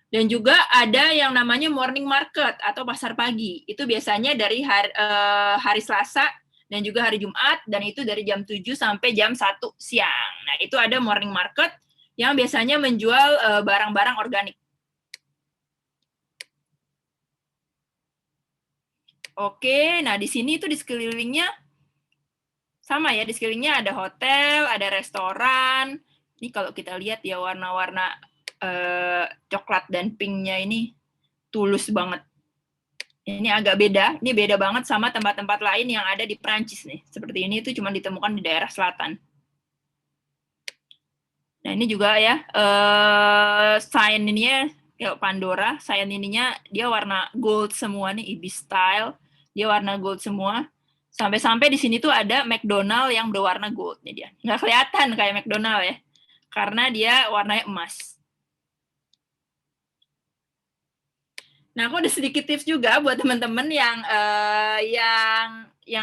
Dan juga ada yang namanya morning market atau pasar pagi. Itu biasanya dari hari Selasa dan juga hari Jumat, dan itu dari jam 7 sampai jam 1 siang. Nah, itu ada morning market yang biasanya menjual barang-barang organik. Oke, nah di sini itu di sekelilingnya sama ya, di sekelilingnya ada hotel, ada restoran. Ini kalau kita lihat ya warna-warna coklat dan pinknya ini tulus banget. Ini agak beda, ini beda banget sama tempat-tempat lain yang ada di Prancis nih. Seperti ini itu cuma ditemukan di daerah selatan. Nah ini juga ya, sign ininya kayak Pandora, sign ininya dia warna gold semua nih, Ibis style, dia warna gold semua. Sampai-sampai di sini tuh ada McDonald yang berwarna gold nih dia. Nggak kelihatan kayak McDonald ya, karena dia warnanya emas. Nah, aku ada sedikit tips juga buat teman-teman yang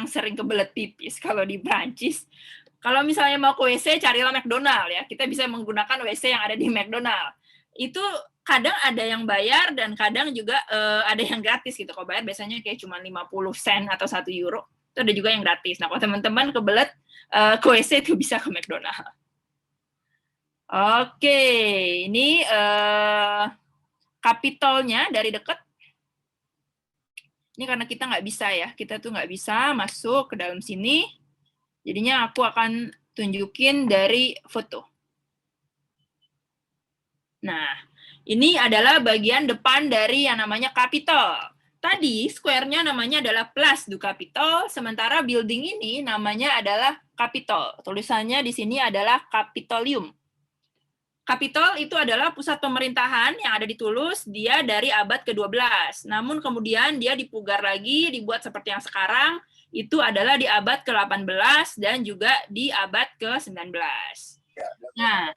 sering kebelet pipis kalau di Prancis. Kalau misalnya mau ke WC, carilah McDonald ya. Kita bisa menggunakan WC yang ada di McDonald. Itu kadang ada yang bayar dan kadang juga ada yang gratis gitu. Kalau bayar biasanya kayak cuma 50 sen atau 1 euro. Itu ada juga yang gratis. Nah, kalau teman-teman kebelet ke WC itu bisa ke McDonald. Oke, ini Capitolnya dari dekat. Ini karena kita nggak bisa ya, kita tuh nggak bisa masuk ke dalam sini. Jadinya aku akan tunjukin dari foto. Nah, ini adalah bagian depan dari yang namanya Capitol. Tadi square-nya namanya adalah Place du Capitole, sementara building ini namanya adalah Capitol. Tulisannya di sini adalah Capitolium. Capitol itu adalah pusat pemerintahan yang ada di Toulouse, dia dari abad ke-12. Namun kemudian dia dipugar lagi, dibuat seperti yang sekarang, itu adalah di abad ke-18 dan juga di abad ke-19. Nah,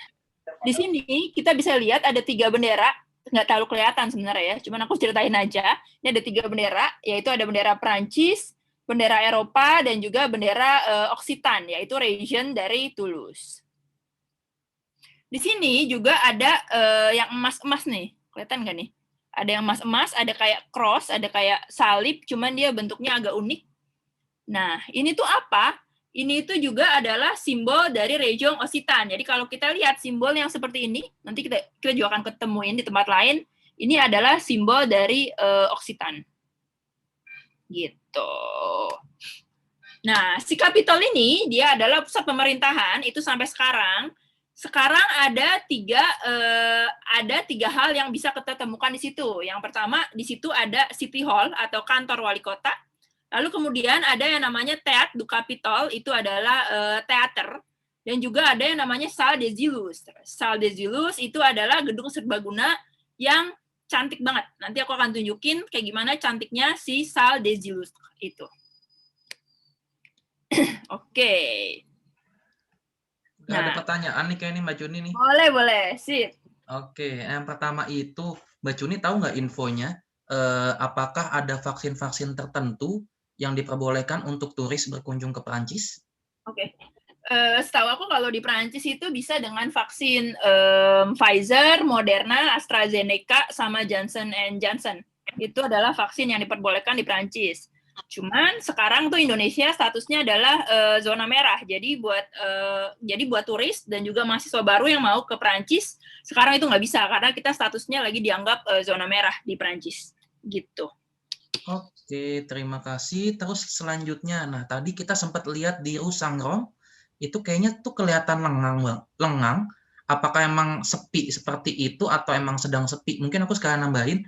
di sini kita bisa lihat ada 3 bendera, nggak terlalu kelihatan sebenarnya ya, cuman aku ceritain aja. Ini ada 3 bendera, yaitu ada bendera Prancis, bendera Eropa, dan juga bendera Occitan, yaitu region dari Toulouse. Di Di sini juga ada yang emas-emas nih. Kelihatan nggak nih? Ada yang emas-emas, ada kayak cross, ada kayak salib, cuman dia bentuknya agak unik. Nah, ini tuh apa? Ini itu juga adalah simbol dari Region Occitan. Jadi kalau kita lihat simbol yang seperti ini, nanti kita juga akan ketemuin di tempat lain. Ini adalah simbol dari Occitan. Gitu. Nah, si Capitol ini dia adalah pusat pemerintahan itu sampai sekarang. Sekarang ada tiga hal yang bisa kita temukan di situ. Yang pertama, di situ ada City Hall atau kantor wali kota. Lalu kemudian ada yang namanya Théâtre du Capitole, itu adalah teater. Dan juga ada yang namanya Salle des Illustres. Salle des Illustres itu adalah gedung serbaguna yang cantik banget. Nanti aku akan tunjukin kayak gimana cantiknya si Salle des Illustres itu. Oke. Nah, ada pertanyaan nih kayak ini Mbak Cuni nih. Boleh, sip. Oke, yang pertama itu Mbak Cuni tahu nggak infonya? Apakah ada vaksin-vaksin tertentu yang diperbolehkan untuk turis berkunjung ke Perancis? Oke. Setahu aku kalau di Perancis itu bisa dengan vaksin Pfizer, Moderna, AstraZeneca, sama Johnson & Johnson. Itu adalah vaksin yang diperbolehkan di Perancis. Cuman sekarang tuh Indonesia statusnya adalah zona merah. Jadi buat turis dan juga mahasiswa baru yang mau ke Perancis, sekarang itu nggak bisa karena kita statusnya lagi dianggap zona merah di Perancis. Gitu. Oke, terima kasih. Terus selanjutnya, nah tadi kita sempat lihat di Rusangrong, itu kayaknya tuh kelihatan lengang. Apakah emang sepi seperti itu atau emang sedang sepi? Mungkin aku sekarang nambahin,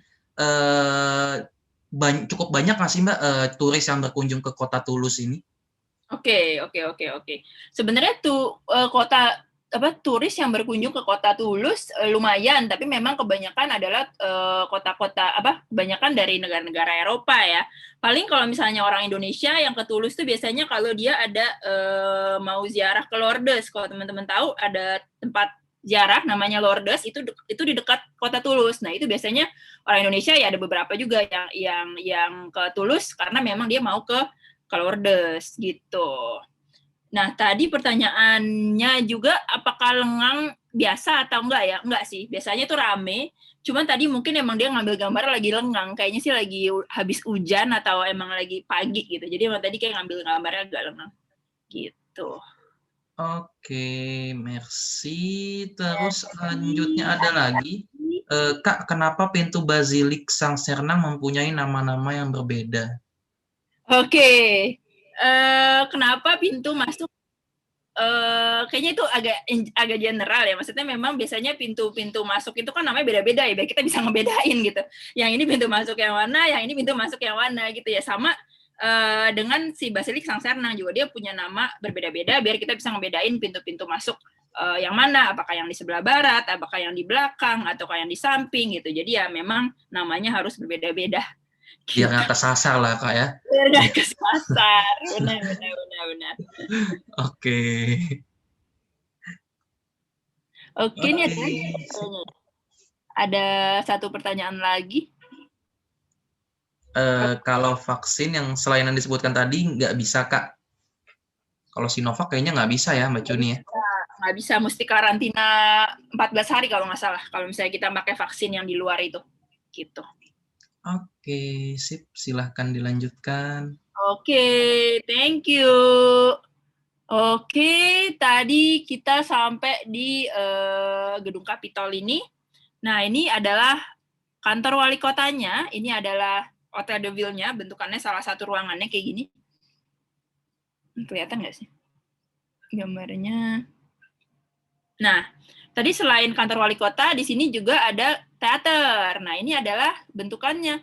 cukup banyak nggak sih Mbak turis yang berkunjung ke kota Toulouse ini? Oke. Sebenarnya tuh turis yang berkunjung ke kota Toulouse lumayan, tapi memang kebanyakan adalah kebanyakan dari negara-negara Eropa ya. Paling kalau misalnya orang Indonesia yang ke Toulouse tuh biasanya kalau dia ada mau ziarah ke Lourdes, kalau teman-teman tahu ada tempat ziarah namanya Lourdes, itu di dekat kota Toulouse. Nah, itu biasanya orang Indonesia ya ada beberapa juga yang ke Toulouse karena memang dia mau ke Lourdes gitu. Nah, tadi pertanyaannya juga apakah lengang biasa atau enggak ya? Enggak sih, biasanya itu rame. Cuman tadi mungkin emang dia ngambil gambar lagi lengang, kayaknya sih lagi habis hujan atau emang lagi pagi gitu. Jadi emang tadi kayak ngambil gambarnya agak lengang gitu. Oke, merci. Terus selanjutnya ada lagi, Kak, kenapa pintu Basilik Sang Sernang mempunyai nama-nama yang berbeda? Oke, kenapa pintu masuk? Kayaknya itu agak general ya. Maksudnya memang biasanya pintu-pintu masuk itu kan namanya beda-beda ya, biar kita bisa ngebedain gitu. Yang ini pintu masuk yang mana, yang ini pintu masuk yang mana gitu ya. Sama dengan si Basilik Sang Sernang juga dia punya nama berbeda-beda biar kita bisa ngebedain pintu-pintu masuk yang mana, apakah yang di sebelah barat, apakah yang di belakang, ataukah yang di samping gitu. Jadi ya memang namanya harus berbeda-beda. Biar nggak kesasar lah Kak ya. Biar nggak kesasar, benar. Oke. Oke, ini ada satu pertanyaan lagi. Kalau vaksin yang selain yang disebutkan tadi nggak bisa Kak. Kalau Sinovac kayaknya nggak bisa ya Mbak Cuni ya? Nggak bisa, mesti karantina 14 hari kalau nggak salah. Kalau misalnya kita pakai vaksin yang di luar itu. Gitu. Oke, sip. Silahkan dilanjutkan. Oke, thank you. Oke, tadi kita sampai di Gedung Capitol ini. Nah, ini adalah kantor wali kotanya. Ini adalah Hotel de Ville-nya, bentukannya salah satu ruangannya kayak gini. Kelihatan nggak sih gambarnya? Nah, tadi selain kantor wali kota, di sini juga ada teater. Nah, ini adalah bentukannya.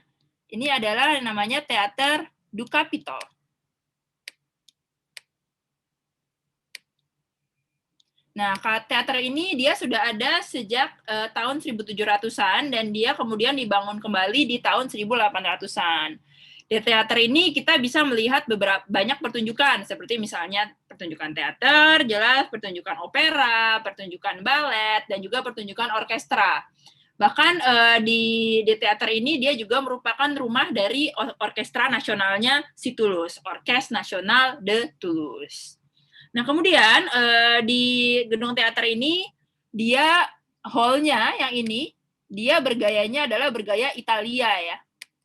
Ini adalah namanya Théâtre du Capitole. Nah, teater ini dia sudah ada sejak tahun 1700-an dan dia kemudian dibangun kembali di tahun 1800-an. Di teater ini kita bisa melihat banyak pertunjukan, seperti misalnya pertunjukan teater, jelas pertunjukan opera, pertunjukan balet, dan juga pertunjukan orkestra. Bahkan di teater ini dia juga merupakan rumah dari orkestra nasionalnya si Toulouse, Orchestre National de Toulouse. Nah, kemudian di gedung teater ini dia hall-nya yang ini, dia bergayanya adalah bergaya Italia ya.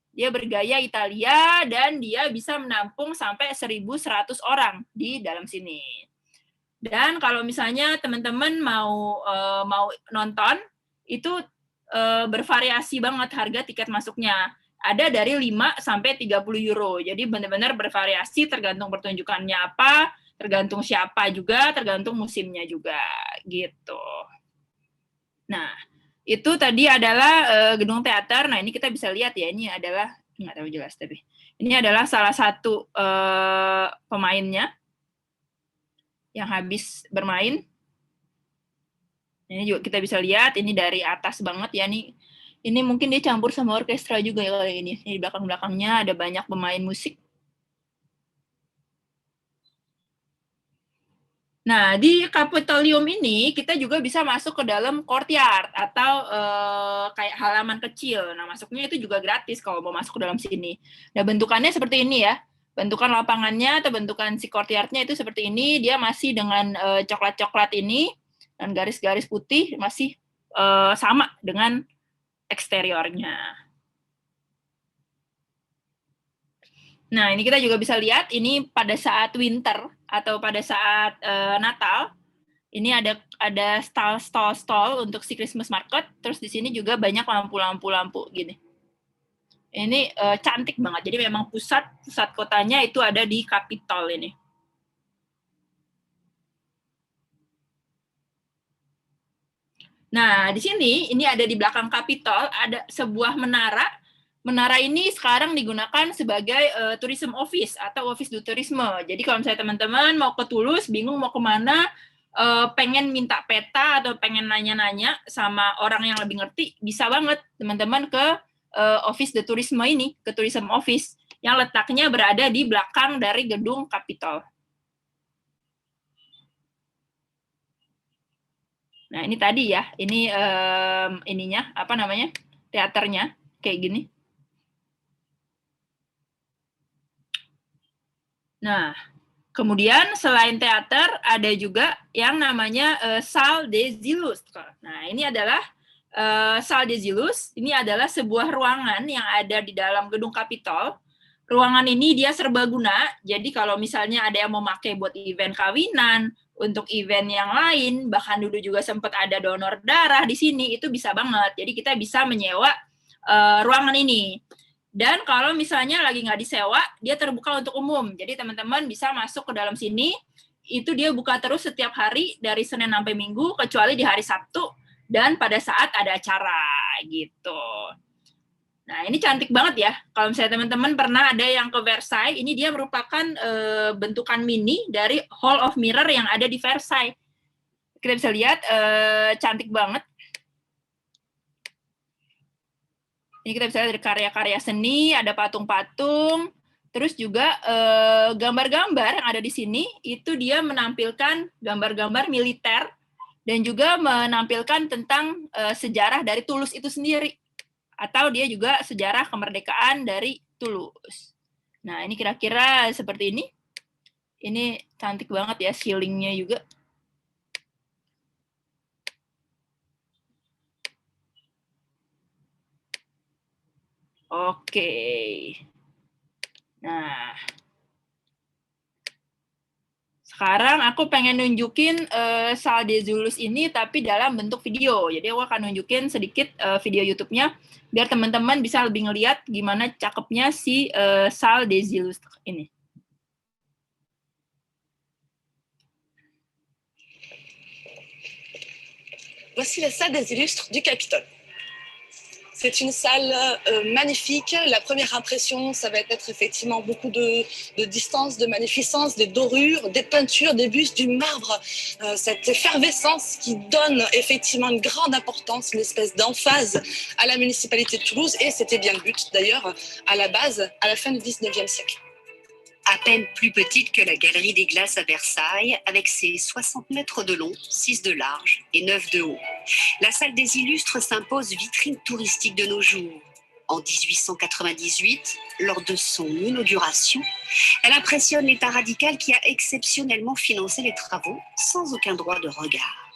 Dia bergaya Italia dan dia bisa menampung sampai 1.100 orang di dalam sini. Dan kalau misalnya teman-teman mau nonton, itu bervariasi banget harga tiket masuknya. Ada dari 5 sampai 30 euro. Jadi benar-benar bervariasi tergantung pertunjukannya apa, tergantung siapa juga, tergantung musimnya juga gitu. Nah, itu tadi adalah gedung teater. Nah, ini kita bisa lihat ya, ini adalah, nggak tahu jelas tapi, ini adalah salah satu pemainnya yang habis bermain. Ini juga kita bisa lihat, ini dari atas banget ya, ini mungkin dia campur sama orkestra juga ya kalau ini. Ini di belakang-belakangnya ada banyak pemain musik. Nah, di Capitolium ini kita juga bisa masuk ke dalam courtyard atau kayak halaman kecil. Nah, masuknya itu juga gratis kalau mau masuk ke dalam sini. Nah, bentukannya seperti ini ya. Bentukan lapangannya atau bentukan si courtyard-nya itu seperti ini. Dia masih dengan coklat-coklat ini dan garis-garis putih masih sama dengan eksteriornya. Nah, ini kita juga bisa lihat, ini pada saat winter atau pada saat Natal, ini ada stall untuk si Christmas market, terus di sini juga banyak lampu-lampu gini. Ini cantik banget, jadi memang pusat kotanya itu ada di Capitol ini. Nah, di sini, ini ada di belakang Capitol, ada sebuah menara. Menara ini sekarang digunakan sebagai tourism office atau office du tourisme. Jadi kalau misalnya teman-teman mau ke Toulouse, bingung mau kemana, pengen minta peta atau pengen nanya-nanya sama orang yang lebih ngerti, bisa banget teman-teman ke office du tourisme ini, ke tourism office, yang letaknya berada di belakang dari gedung Capitol. Nah, ini tadi ya, ini ininya, apa namanya, teaternya, kayak gini. Nah, kemudian selain teater, ada juga yang namanya Salle des Illustres. Nah, ini adalah Salle des Illustres, ini adalah sebuah ruangan yang ada di dalam gedung Capitol. Ruangan ini dia serbaguna, jadi kalau misalnya ada yang mau pakai buat event kawinan, untuk event yang lain, bahkan dulu juga sempat ada donor darah di sini, itu bisa banget. Jadi kita bisa menyewa ruangan ini. Dan kalau misalnya lagi nggak disewa, dia terbuka untuk umum. Jadi teman-teman bisa masuk ke dalam sini, itu dia buka terus setiap hari, dari Senin sampai Minggu, kecuali di hari Sabtu, dan pada saat ada acara, gitu. Nah, ini cantik banget ya. Kalau misalnya teman-teman pernah ada yang ke Versailles, ini dia merupakan bentukan mini dari Hall of Mirror yang ada di Versailles. Kita bisa lihat, cantik banget. Ini kita bisa lihat dari karya-karya seni, ada patung-patung, terus juga gambar-gambar yang ada di sini, itu dia menampilkan gambar-gambar militer, dan juga menampilkan tentang sejarah dari Toulouse itu sendiri. Atau dia juga sejarah kemerdekaan dari Toulouse. Nah, ini kira-kira seperti ini. Ini cantik banget ya, ceilingnya juga. Oke. Nah, sekarang aku pengen nunjukin Salle des Illustres ini tapi dalam bentuk video. Jadi aku akan nunjukin sedikit video YouTube-nya biar teman-teman bisa lebih ngeliat gimana cakepnya si Salle des Illustres ini. Voici la salle des Illustres du Capitole. C'est une salle magnifique. La première impression, ça va être effectivement beaucoup de distance, de magnificence, des dorures, des peintures, des bustes, du marbre. Cette effervescence qui donne effectivement une grande importance, une espèce d'emphase à la municipalité de Toulouse. Et c'était bien le but d'ailleurs à la base, à la fin du 19e siècle. À peine plus petite que la Galerie des Glaces à Versailles, avec ses 60 mètres de long, 6 de large et 9 de haut. La salle des Illustres s'impose vitrine touristique de nos jours. En 1898, lors de son inauguration, elle impressionne l'État radical qui a exceptionnellement financé les travaux sans aucun droit de regard.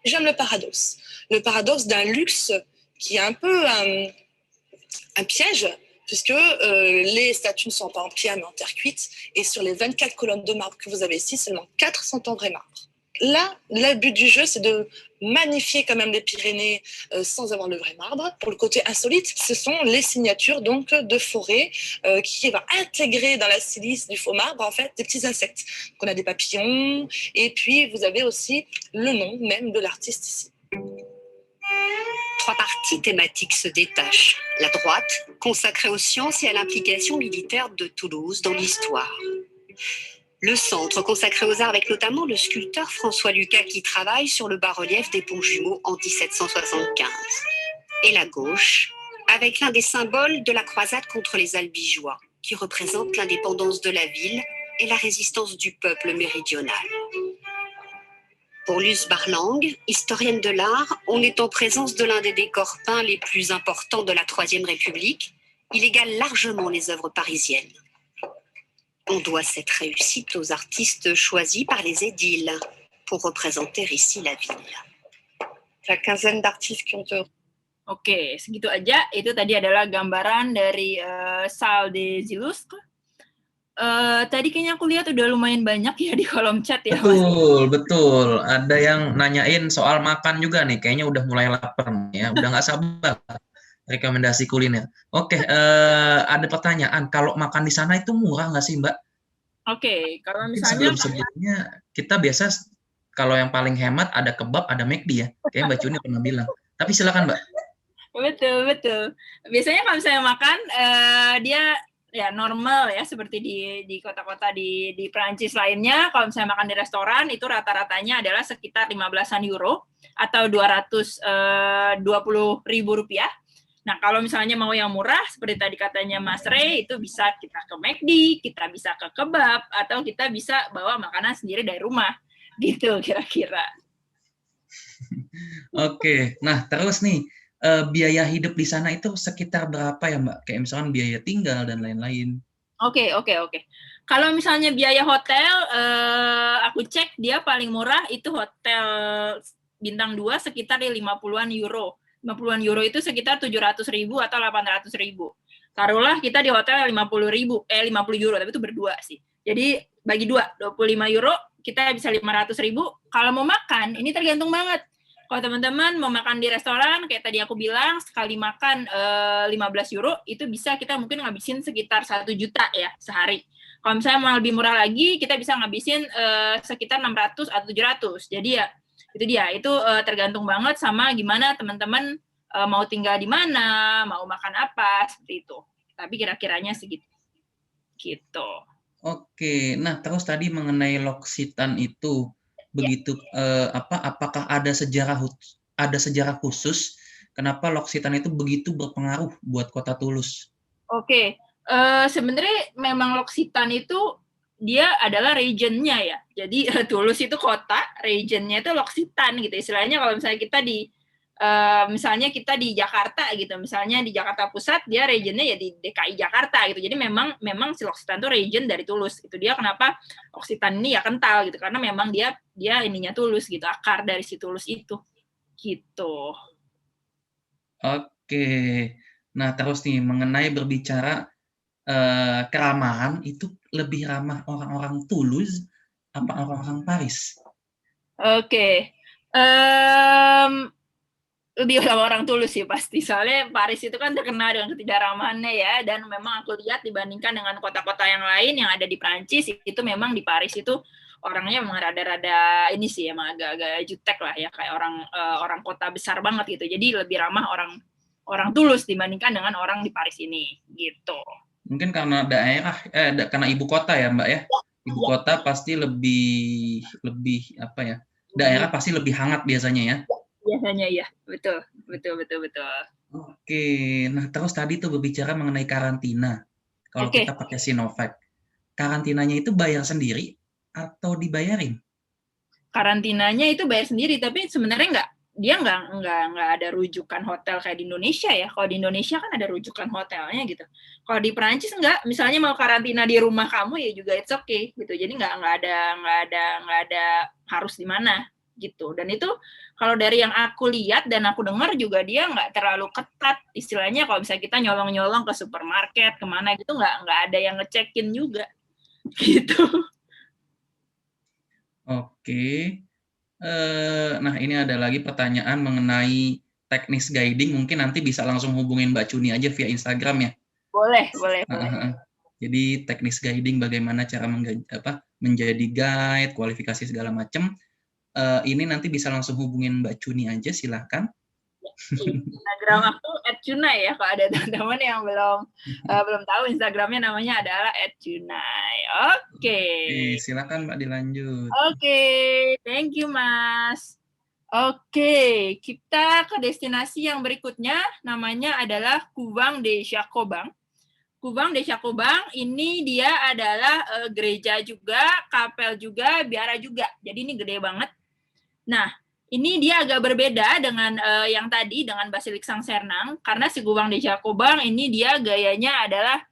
J'aime le paradoxe d'un luxe qui est un peu un piège, puisque les statues ne sont pas en pierre mais en terre cuite, et sur les 24 colonnes de marbre que vous avez ici, seulement 4 sont en vrai marbre. Là, le but du jeu, c'est de magnifier quand même les Pyrénées sans avoir le vrai marbre. Pour le côté insolite, ce sont les signatures donc de forêt qui va intégrer dans la silice du faux marbre en fait des petits insectes. Donc on a des papillons, et puis vous avez aussi le nom même de l'artiste ici. 3 parties thématiques se détachent. La droite, consacrée aux sciences et à l'implication militaire de Toulouse dans l'histoire. Le centre, consacré aux arts avec notamment le sculpteur François Lucas qui travaille sur le bas-relief des ponts jumeaux en 1775. Et la gauche, avec l'un des symboles de la croisade contre les Albigeois, qui représente l'indépendance de la ville et la résistance du peuple méridional. Pour Luce Barlang, historienne de l'art, on est en présence de l'un des décors peints les plus importants de la Troisième République. Il égale largement les œuvres parisiennes. On doit cette réussite aux artistes choisis par les édiles pour représenter ici la ville. La quinzaine d'artistes qui ont œuvré. Oke, segitu aja. Itu tadi adalah gambaran dari Salle des Illustres. Tadi kayaknya aku lihat udah lumayan banyak ya di kolom chat ya. Betul. Ada yang nanyain soal makan juga nih. Kayaknya udah mulai lapar nih ya. Udah nggak sabar. Rekomendasi kuliner. Oke, ada pertanyaan. Kalau makan di sana itu murah nggak sih, Mbak? Oke, kalau misalnya sebelumnya kita biasa kalau yang paling hemat ada kebab, ada McD ya. Kayak Mbak Cuni pernah bilang. Tapi silakan, Mbak. Betul. Biasanya kalau misalnya makan, dia ya normal ya seperti di kota-kota di Prancis lainnya. Kalau misalnya makan di restoran itu rata-ratanya adalah sekitar 15-an euro atau 220.000 rupiah. Nah, kalau misalnya mau yang murah, seperti tadi katanya Mas Ray, itu bisa kita ke McD, kita bisa ke kebab, atau kita bisa bawa makanan sendiri dari rumah. Gitu kira-kira. Oke, nah terus nih, biaya hidup di sana itu sekitar berapa ya Mbak? Kayak misalkan biaya tinggal dan lain-lain. Oke. Kalau misalnya biaya hotel, aku cek dia paling murah itu hotel bintang 2 sekitar 50-an euro. 50-an euro itu sekitar 700.000 atau 800.000. Taruhlah kita di hotel 50 euro, tapi itu berdua sih. Jadi bagi 25 euro, kita bisa 500.000. Kalau mau makan, ini tergantung banget. Kalau teman-teman mau makan di restoran, kayak tadi aku bilang, sekali makan 15 euro, itu bisa kita mungkin ngabisin sekitar 1 juta ya sehari. Kalau misalnya mau lebih murah lagi, kita bisa ngabisin sekitar 600 atau 700. Jadi ya, itu tergantung banget sama gimana teman-teman mau tinggal di mana, mau makan apa, seperti itu. Tapi kira-kiranya segitu. Gitu. Oke, nah terus tadi mengenai L'Occitane itu, begitu apakah ada sejarah khusus kenapa L'Occitane itu begitu berpengaruh buat kota Toulouse? Oke, sebenarnya memang L'Occitane itu dia adalah region-nya ya. Jadi Toulouse itu kota, region-nya itu L'Occitane gitu. Istilahnya kalau misalnya kita di Jakarta gitu. Misalnya di Jakarta Pusat, dia region-nya ya di DKI Jakarta gitu. Jadi memang si L'Occitane itu region dari Toulouse. Itu dia kenapa L'Occitane ini ya kental gitu. Karena memang dia ininya Toulouse gitu, akar dari si Toulouse itu. Gitu. Oke. Nah, terus nih mengenai berbicara keramahan, itu lebih ramah orang-orang Toulouse apa orang-orang Paris? Oke. Lebih orang Toulouse sih pasti. Soalnya Paris itu kan terkenal dengan ketidakramahannya ya, dan memang aku lihat dibandingkan dengan kota-kota yang lain yang ada di Prancis, itu memang di Paris itu orangnya memang rada-rada ini sih, emang agak-agak jutek lah ya, kayak orang kota besar banget gitu. Jadi lebih ramah orang Toulouse dibandingkan dengan orang di Paris ini gitu. Mungkin karena karena ibu kota ya Mbak ya. Ibu kota pasti lebih apa ya? Daerah pasti lebih hangat biasanya ya. Biasanya ya, betul. Oke, nah terus tadi tuh berbicara mengenai karantina. Kalau kita pakai Sinovac, karantinanya itu bayar sendiri atau dibayarin? Karantinanya itu bayar sendiri, tapi sebenarnya dia nggak ada rujukan hotel kayak di Indonesia ya. Kalau di Indonesia kan ada rujukan hotelnya gitu. Kalau di Perancis nggak. Misalnya mau karantina di rumah kamu ya juga it's okay gitu. Jadi nggak ada harus di mana gitu. Dan itu kalau dari yang aku lihat dan aku dengar juga dia nggak terlalu ketat, istilahnya kalau misalnya kita nyolong-nyolong ke supermarket kemana gitu nggak ada yang ngecekin juga gitu. Oke. Nah, ini ada lagi pertanyaan mengenai teknis guiding. Mungkin nanti bisa langsung hubungin Mbak Cuni aja via Instagram ya. Boleh. Jadi teknis guiding bagaimana cara menjadi guide, kualifikasi segala macam. Ini nanti bisa langsung hubungin Mbak Cuni aja, silahkan. Instagram aku @cunai ya, kalau ada teman-teman yang belum tahu Instagramnya namanya adalah @cunai. Oke. Silakan Mbak dilanjut. Oke, thank you Mas. Oke, kita ke destinasi yang berikutnya, namanya adalah Cubang de Jacobang. Cubang de Jacobang ini dia adalah gereja juga, kapel juga, biara juga. Jadi ini gede banget. Nah, ini dia agak berbeda dengan yang tadi, dengan Basilik Sang Sernang, karena si Cubang de Jacobang ini dia gayanya adalah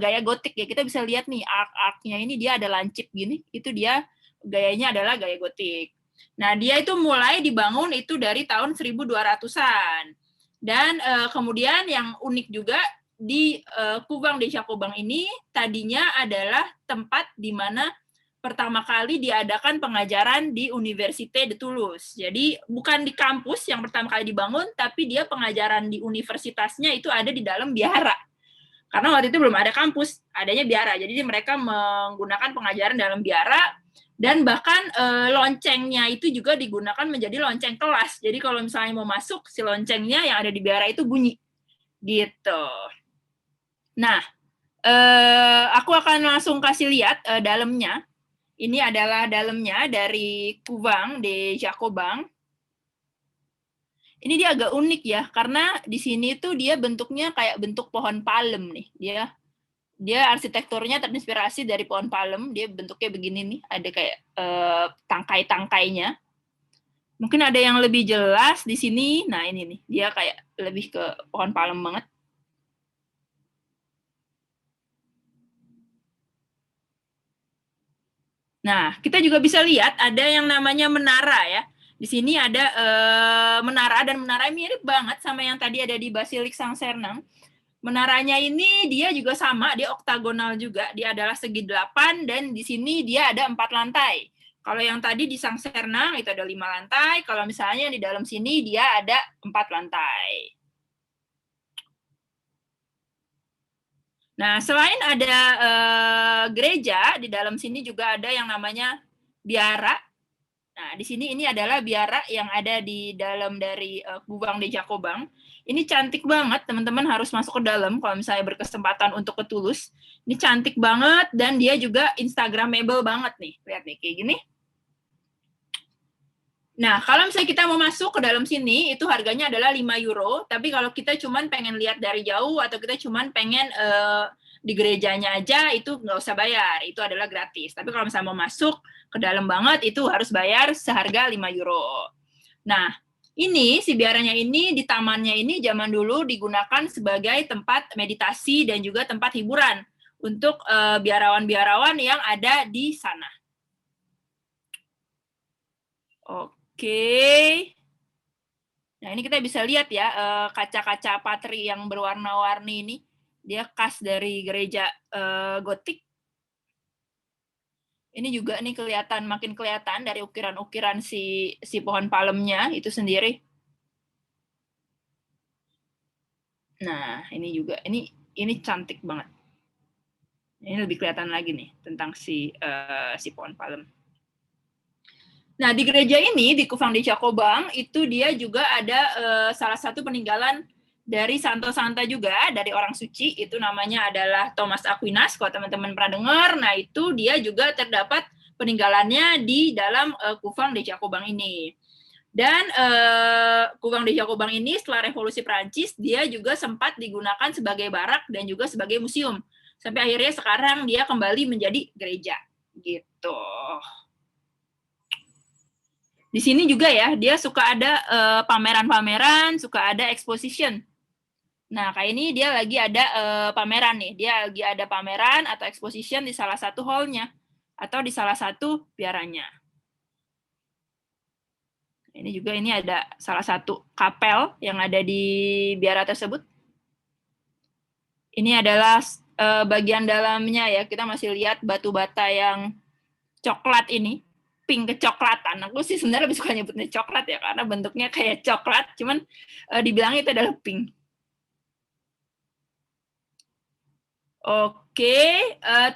gaya gotik ya. Kita bisa lihat nih, ark-arknya ini dia ada lancip gini, itu dia gayanya adalah gaya gotik. Nah, dia itu mulai dibangun itu dari tahun 1200-an. Dan kemudian yang unik juga, di Cubang de Jacobang ini tadinya adalah tempat di mana pertama kali diadakan pengajaran di Université de Toulouse. Jadi bukan di kampus yang pertama kali dibangun, tapi dia pengajaran di universitasnya itu ada di dalam biara. Karena waktu itu belum ada kampus, adanya biara. Jadi mereka menggunakan pengajaran dalam biara, dan bahkan loncengnya itu juga digunakan menjadi lonceng kelas. Jadi kalau misalnya mau masuk, si loncengnya yang ada di biara itu bunyi. Gitu. Nah, aku akan langsung kasih lihat dalamnya. Ini adalah dalamnya dari Cubang de Jacobang. Ini dia agak unik ya, karena di sini tuh dia bentuknya kayak bentuk pohon palem nih. Dia arsitekturnya terinspirasi dari pohon palem. Dia bentuknya begini nih, ada kayak tangkai-tangkainya. Mungkin ada yang lebih jelas di sini. Nah ini nih, dia kayak lebih ke pohon palem banget. Nah, kita juga bisa lihat ada yang namanya menara ya. Di sini ada menara, dan menara mirip banget sama yang tadi ada di Basilik Sang Sernang. Menaranya ini dia juga sama, dia oktagonal juga. Dia adalah segi 8, dan di sini dia ada 4 lantai. Kalau yang tadi di Sang Sernang itu ada 5 lantai, kalau misalnya di dalam sini dia ada 4 lantai. Nah, selain ada gereja, di dalam sini juga ada yang namanya biara. Nah, di sini ini adalah biara yang ada di dalam dari Cubang de Jacobang. Ini cantik banget, teman-teman harus masuk ke dalam kalau misalnya berkesempatan untuk ke Toulouse. Ini cantik banget, dan dia juga Instagramable banget nih. Lihat nih, kayak gini. Nah, kalau misalnya kita mau masuk ke dalam sini, itu harganya adalah 5 euro. Tapi kalau kita cuman pengen lihat dari jauh, atau kita cuman pengen di gerejanya aja, itu nggak usah bayar. Itu adalah gratis. Tapi kalau misalnya mau masuk ke dalam banget, itu harus bayar seharga 5 euro. Nah, ini, si biaranya ini, di tamannya ini, zaman dulu digunakan sebagai tempat meditasi dan juga tempat hiburan untuk biarawan-biarawan yang ada di sana. Oke. Nah, ini kita bisa lihat ya, kaca-kaca patri yang berwarna-warni ini. Dia khas dari gereja gotik. Ini juga nih makin kelihatan dari ukiran-ukiran si pohon palemnya itu sendiri. Nah, ini juga, ini cantik banget. Ini lebih kelihatan lagi nih tentang si pohon palem. Nah, di gereja ini, di Cubang de Jacobang, itu dia juga ada salah satu peninggalan dari Santo Santa juga, dari orang suci, itu namanya adalah Thomas Aquinas, kalau teman-teman pernah dengar. Nah, itu dia juga terdapat peninggalannya di dalam Cubang de Jacobang ini. Dan Cubang de Jacobang ini setelah Revolusi Prancis, dia juga sempat digunakan sebagai barak dan juga sebagai museum. Sampai akhirnya sekarang dia kembali menjadi gereja. Gitu. Di sini juga ya, dia suka ada pameran-pameran, suka ada exposition. Nah, kayak ini dia lagi ada pameran nih. Dia lagi ada pameran atau exposition di salah satu hall-nya atau di salah satu biaranya. Ini ada salah satu kapel yang ada di biara tersebut. Ini adalah bagian dalamnya ya. Kita masih lihat batu bata yang coklat ini, pink kecoklatan. Aku sih sebenarnya lebih suka nyebutnya coklat ya, karena bentuknya kayak coklat, cuman dibilangnya itu adalah pink. Oke,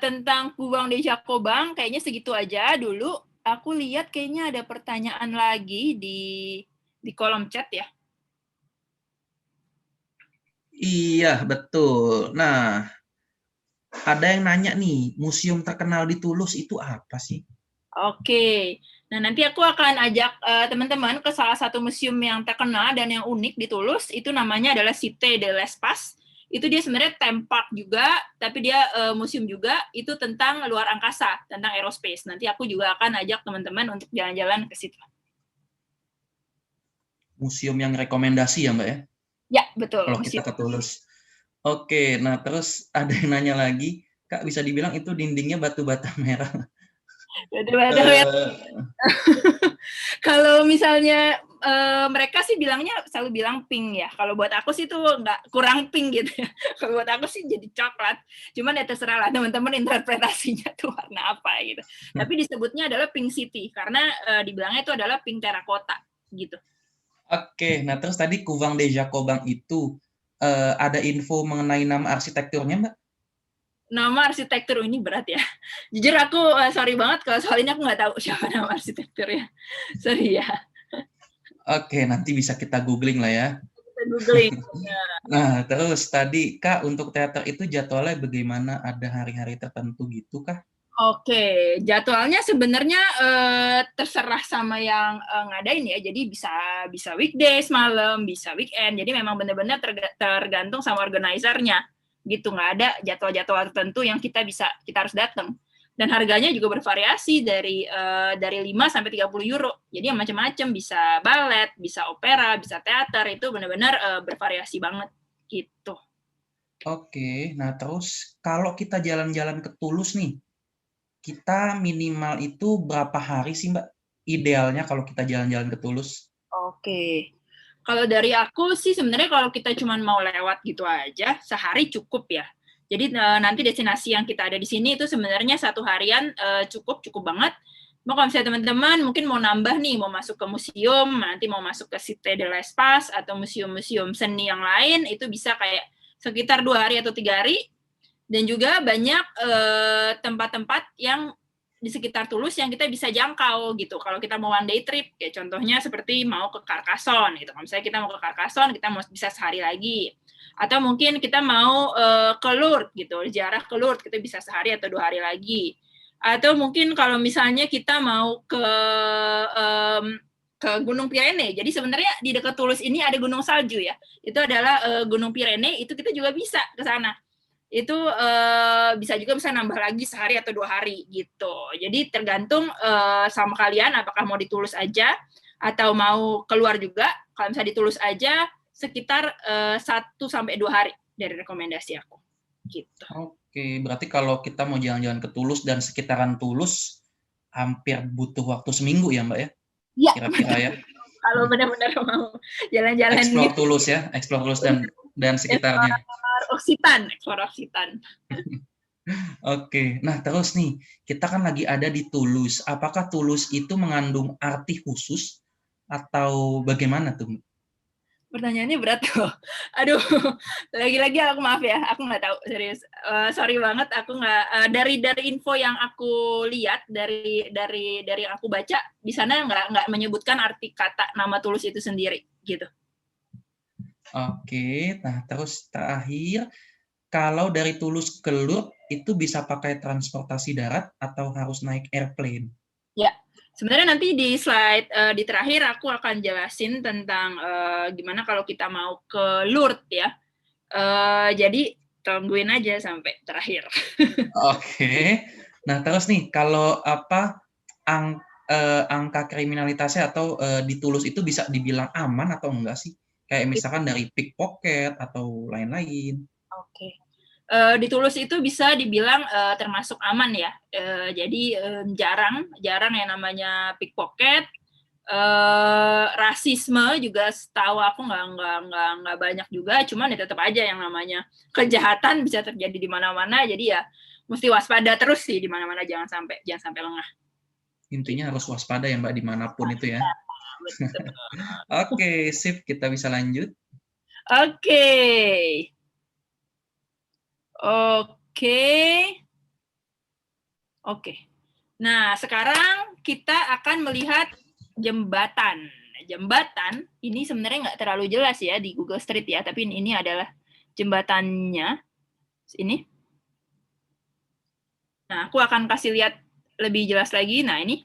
tentang Kubang de Jacobang kayaknya segitu aja dulu. Aku lihat kayaknya ada pertanyaan lagi di kolom chat ya. Iya, betul. Nah, ada yang nanya nih, museum terkenal di Toulouse itu apa sih? Oke, nah nanti aku akan ajak teman-teman ke salah satu museum yang terkenal dan yang unik di Toulouse, itu namanya adalah Cité de l'Espace. Itu dia sebenarnya theme park juga, tapi dia museum juga, itu tentang luar angkasa, tentang aerospace. Nanti aku juga akan ajak teman-teman untuk jalan-jalan ke situ. Museum yang rekomendasi ya, Mbak ya? Ya, betul. Kalau kita ke Toulouse. Oke, nah terus ada yang nanya lagi, Kak bisa dibilang itu dindingnya batu bata merah. Batu-bata merah. Kalau misalnya mereka sih bilangnya selalu bilang pink ya. Kalau buat aku sih tuh nggak kurang pink gitu ya. Kalau buat aku sih jadi coklat. Cuman ya terserah lah teman-teman interpretasinya tuh warna apa gitu. Tapi disebutnya adalah pink city karena dibilangnya itu adalah pink terakota gitu. Oke, nah terus tadi Kubang de Jacobang itu ada info mengenai nama arsitekturnya, Mbak? Nama arsitektur ini berat ya. Jujur aku sorry banget kalau soal ini aku nggak tahu siapa nama arsitekturnya. Sorry ya. Oke, nanti bisa kita googling lah ya. Kita googling. Nah, terus tadi Kak untuk teater itu jadwalnya bagaimana? Ada hari-hari tertentu gitu kah? Oke, jadwalnya sebenarnya terserah sama yang ngadain ya. Jadi bisa weekdays malam, bisa weekend. Jadi memang benar-benar tergantung sama organizernya. Gitu, nggak ada jadwal-jadwal tertentu yang kita harus datang. Dan harganya juga bervariasi dari 5 sampai 30 euro. Jadi yang macam-macam, bisa balet, bisa opera, bisa teater, itu benar-benar bervariasi banget gitu. Oke, nah terus kalau kita jalan-jalan ke Toulouse nih, kita minimal itu berapa hari sih Mbak? Idealnya kalau kita jalan-jalan ke Toulouse? Oke. Kalau dari aku sih sebenarnya kalau kita cuma mau lewat gitu aja, sehari cukup ya. Jadi nanti destinasi yang kita ada di sini itu sebenarnya 1 harian cukup banget. Mau kalau misalnya teman-teman mungkin mau nambah nih, mau masuk ke museum, nanti mau masuk ke Cité de l'Espace atau museum-museum seni yang lain, itu bisa kayak sekitar 2 hari atau 3 hari. Dan juga banyak tempat-tempat yang di sekitar Toulouse yang kita bisa jangkau gitu. Kalau kita mau one day trip, kayak contohnya seperti mau ke Carcassonne gitu. Kalau misalnya kita mau ke Carcassonne, kita mau bisa sehari lagi. Atau mungkin kita mau ke Lourdes gitu, ziarah ke Lourdes, kita bisa sehari atau 2 hari lagi. Atau mungkin kalau misalnya kita mau ke Gunung Pirene. Jadi sebenarnya di dekat Toulouse ini ada gunung salju ya. Itu adalah Gunung Pirene, itu kita juga bisa ke sana. Itu bisa juga bisa nambah lagi sehari atau 2 hari gitu. Jadi tergantung sama kalian apakah mau di Toulouse aja atau mau keluar juga. Kalau misalnya di Toulouse aja sekitar 1 sampai 2 hari dari rekomendasi aku. Gitu. Oke, berarti kalau kita mau jalan-jalan ke Toulouse dan sekitaran Toulouse hampir butuh waktu seminggu ya, Mbak ya? Iya. Kira-kira ya. Kalau benar-benar mau jalan-jalan Explore Toulouse ya, explore Toulouse dan sekitarnya. Explore Occitan. Oke, nah terus nih, kita kan lagi ada di Toulouse. Apakah Toulouse itu mengandung arti khusus atau bagaimana tuh? Pertanyaannya berat tuh. Aduh, lagi-lagi aku maaf ya, aku nggak tahu serius. Sorry banget, aku nggak dari info yang aku lihat dari yang aku baca di sana nggak menyebutkan arti kata nama Toulouse itu sendiri gitu. Oke, nah terus terakhir, kalau dari Toulouse ke Lourdes itu bisa pakai transportasi darat atau harus naik airplane? Ya, sebenarnya nanti di slide di terakhir aku akan jelasin tentang gimana kalau kita mau ke Lourdes ya. Jadi tungguin aja sampai terakhir. Oke, nah terus nih kalau angka kriminalitasnya atau di Toulouse itu bisa dibilang aman atau enggak sih? Kayak misalkan dari pickpocket atau lain-lain. Oke. Di Toulouse itu bisa dibilang termasuk aman ya. Jadi jarang yang namanya pickpocket. rasisme juga setahu aku nggak banyak juga, cuman ya tetap aja yang namanya kejahatan bisa terjadi di mana-mana, jadi ya mesti waspada terus sih di mana-mana, jangan sampai lengah. Intinya harus waspada ya Mbak dimanapun itu ya. Oke, sip, kita bisa lanjut. Oke. Nah, sekarang kita akan melihat jembatan. Jembatan ini sebenarnya nggak terlalu jelas ya di Google Street ya, tapi ini adalah jembatannya. Ini. Nah, aku akan kasih lihat lebih jelas lagi. Nah, ini.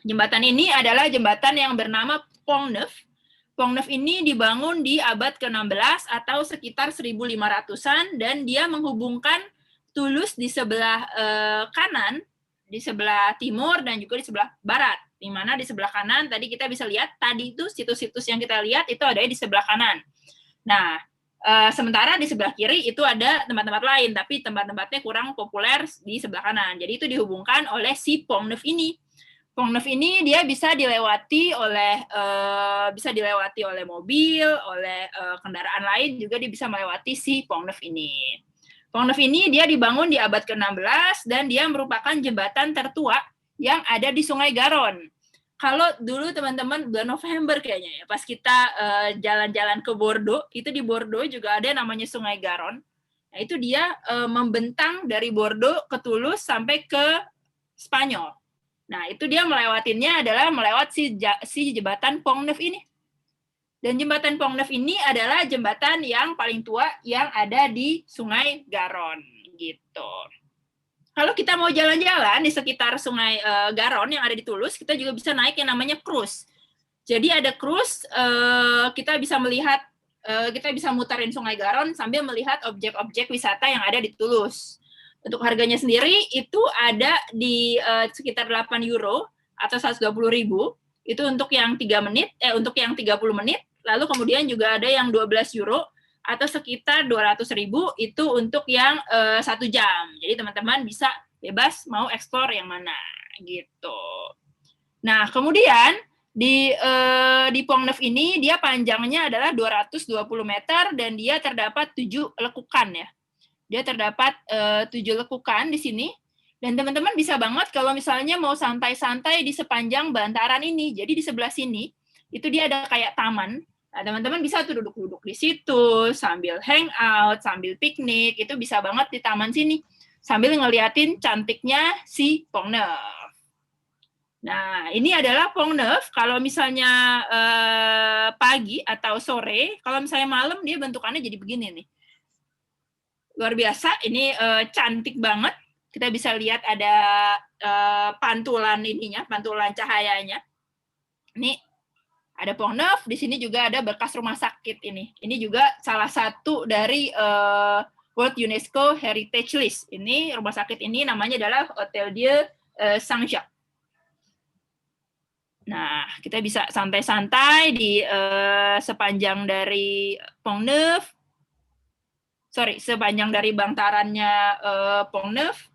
Jembatan ini adalah jembatan yang bernama Pont Neuf. Pont Neuf ini dibangun di abad ke-16 atau sekitar 1500-an, dan dia menghubungkan Toulouse di sebelah kanan, di sebelah timur, dan juga di sebelah barat. Di mana di sebelah kanan tadi kita bisa lihat, tadi itu situs-situs yang kita lihat itu ada di sebelah kanan. Nah, sementara di sebelah kiri itu ada tempat-tempat lain, tapi tempat-tempatnya kurang populer di sebelah kanan. Jadi itu dihubungkan oleh si Pont Neuf ini. Pont Neuf ini dia bisa dilewati oleh mobil, oleh kendaraan lain juga dia bisa melewati si Pont Neuf ini. Pont Neuf ini dia dibangun di abad ke-16 dan dia merupakan jembatan tertua yang ada di Sungai Garonne. Kalau dulu teman-teman bulan November kayaknya ya, pas kita jalan-jalan ke Bordeaux, itu di Bordeaux juga ada namanya Sungai Garonne. Nah, itu dia membentang dari Bordeaux ke Toulouse sampai ke Spanyol. Nah, itu dia melewatinya adalah melewat si jembatan Pont Neuf ini. Dan jembatan Pont Neuf ini adalah jembatan yang paling tua yang ada di Sungai Garonne gitu. Kalau kita mau jalan-jalan di sekitar Sungai Garonne yang ada di Toulouse, kita juga bisa naik yang namanya cruise. Jadi ada cruise, kita bisa melihat, kita bisa muterin Sungai Garonne sambil melihat objek-objek wisata yang ada di Toulouse. Untuk harganya sendiri itu ada di sekitar 8 euro atau 120.000. Itu untuk yang 3 menit, untuk yang 30 menit. Lalu kemudian juga ada yang 12 euro atau sekitar 200.000 itu untuk yang 1 jam. Jadi teman-teman bisa bebas mau explore yang mana gitu. Nah, kemudian di Pont Neuf ini dia panjangnya adalah 220 meter dan dia terdapat 7 lekukan ya. Dia terdapat 7 lekukan di sini. Dan teman-teman bisa banget kalau misalnya mau santai-santai di sepanjang bantaran ini. Jadi di sebelah sini itu dia ada kayak taman. Nah, teman-teman bisa tuh duduk-duduk di situ sambil hangout, sambil piknik, itu bisa banget di taman sini sambil ngeliatin cantiknya si Pont Neuf. Nah, ini adalah Pont Neuf. Kalau misalnya pagi atau sore, kalau misalnya malam dia bentukannya jadi begini nih. Luar biasa, ini cantik banget. Kita bisa lihat ada pantulan ininya, pantulan cahayanya. Ini ada Pont Neuf, di sini juga ada bekas rumah sakit ini. Ini juga salah satu dari World UNESCO Heritage List. Ini rumah sakit ini namanya adalah Hôtel Dieu Saint-Jacques. Nah, kita bisa santai-santai di sepanjang dari Pont Neuf. Sepanjang dari bantarannya Pont Neuf.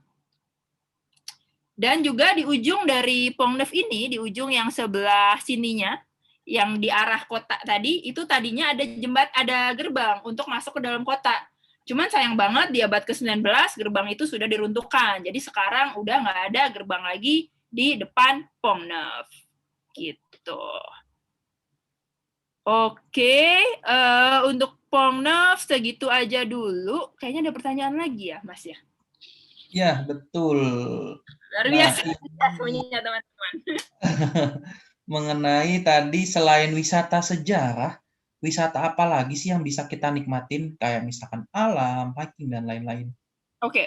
Dan juga di ujung dari Pont Neuf ini, di ujung yang sebelah sininya, yang di arah kota tadi, itu tadinya ada gerbang untuk masuk ke dalam kota. Cuman sayang banget di abad ke-19 gerbang itu sudah diruntuhkan. Jadi sekarang udah nggak ada gerbang lagi di depan Pont Neuf. Gitu. Oke, untuk Pont Neuf segitu aja dulu. Kayaknya ada pertanyaan lagi ya, Mas ya? Ya, betul. Luar biasa semuanya, teman-teman. Mengenai tadi selain wisata sejarah, wisata apa lagi sih yang bisa kita nikmatin kayak misalkan alam, hiking dan lain-lain? Oke.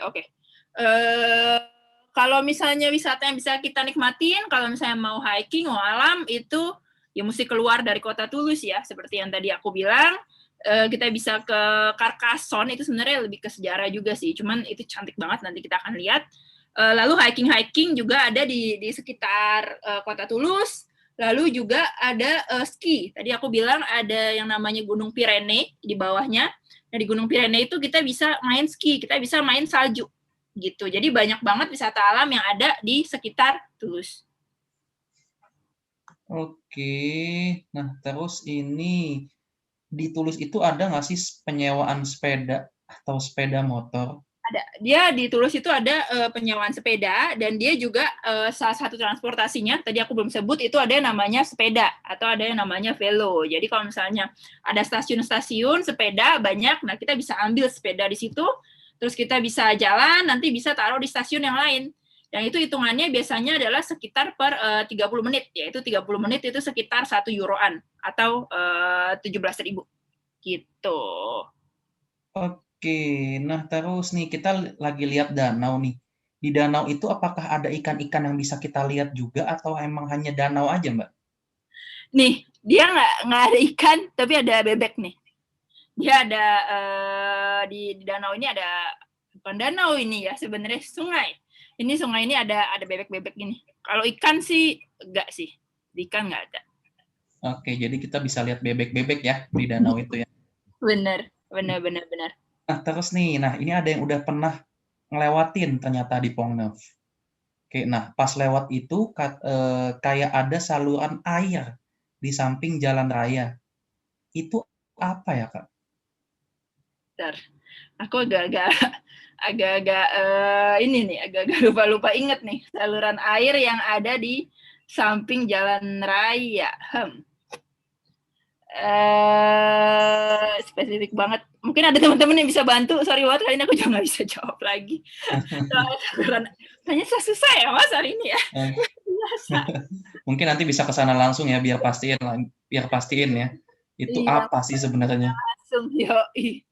Kalau misalnya wisata yang bisa kita nikmatin, kalau misalnya mau hiking, mau alam itu ya mesti keluar dari kota Toulouse ya, seperti yang tadi aku bilang. Kita bisa ke Carcassonne, itu sebenarnya lebih ke sejarah juga sih, cuman itu cantik banget, nanti kita akan lihat. Lalu hiking juga ada di sekitar kota Toulouse. Lalu juga ada ski. Tadi aku bilang ada yang namanya Gunung Pyrenees di bawahnya. Nah, di Gunung Pyrenees itu kita bisa main ski, kita bisa main salju. Gitu. Jadi banyak banget wisata alam yang ada di sekitar Toulouse. Oke. Nah, terus ini di Tulus itu ada nggak sih penyewaan sepeda atau sepeda motor? Ada. Dia di Tulus itu ada penyewaan sepeda, dan dia juga salah satu transportasinya, tadi aku belum sebut, itu ada yang namanya sepeda atau ada yang namanya velo. Jadi kalau misalnya ada stasiun-stasiun sepeda banyak, nah kita bisa ambil sepeda di situ, terus kita bisa jalan, nanti bisa taruh di stasiun yang lain. Yang itu hitungannya biasanya adalah sekitar per 30 menit, yaitu 30 menit itu sekitar 1 euroan atau 17.000 gitu. Oke, nah terus nih kita lagi lihat danau nih. Di danau itu apakah ada ikan-ikan yang bisa kita lihat juga atau emang hanya danau aja, Mbak? Nih, dia nggak ada ikan, tapi ada bebek nih. Dia ada di danau ini ada, bukan danau ini ya, sebenarnya sungai. Ini sungai ini ada bebek-bebek gini. Kalau ikan sih enggak sih, ikan nggak ada. Oke, jadi kita bisa lihat bebek-bebek ya di danau itu ya. Bener. Nah terus nih, nah ini ada yang udah pernah ngelewatin ternyata di Pongneuf. Oke, nah pas lewat itu kayak ada saluran air di samping jalan raya. Itu apa ya, Kak? Bentar. Aku agak-agak ini nih, agak-agak lupa inget nih, saluran air yang ada di samping jalan raya. Spesifik banget. Mungkin ada teman-teman yang bisa bantu. Sorry banget, kali ini aku juga nggak bisa jawab lagi. Kayaknya susah ya Mas hari ini ya. Biasa. Mungkin nanti bisa ke sana langsung ya biar pastiin ya. Itu Iya, apa sih sebenarnya? langsung yoi.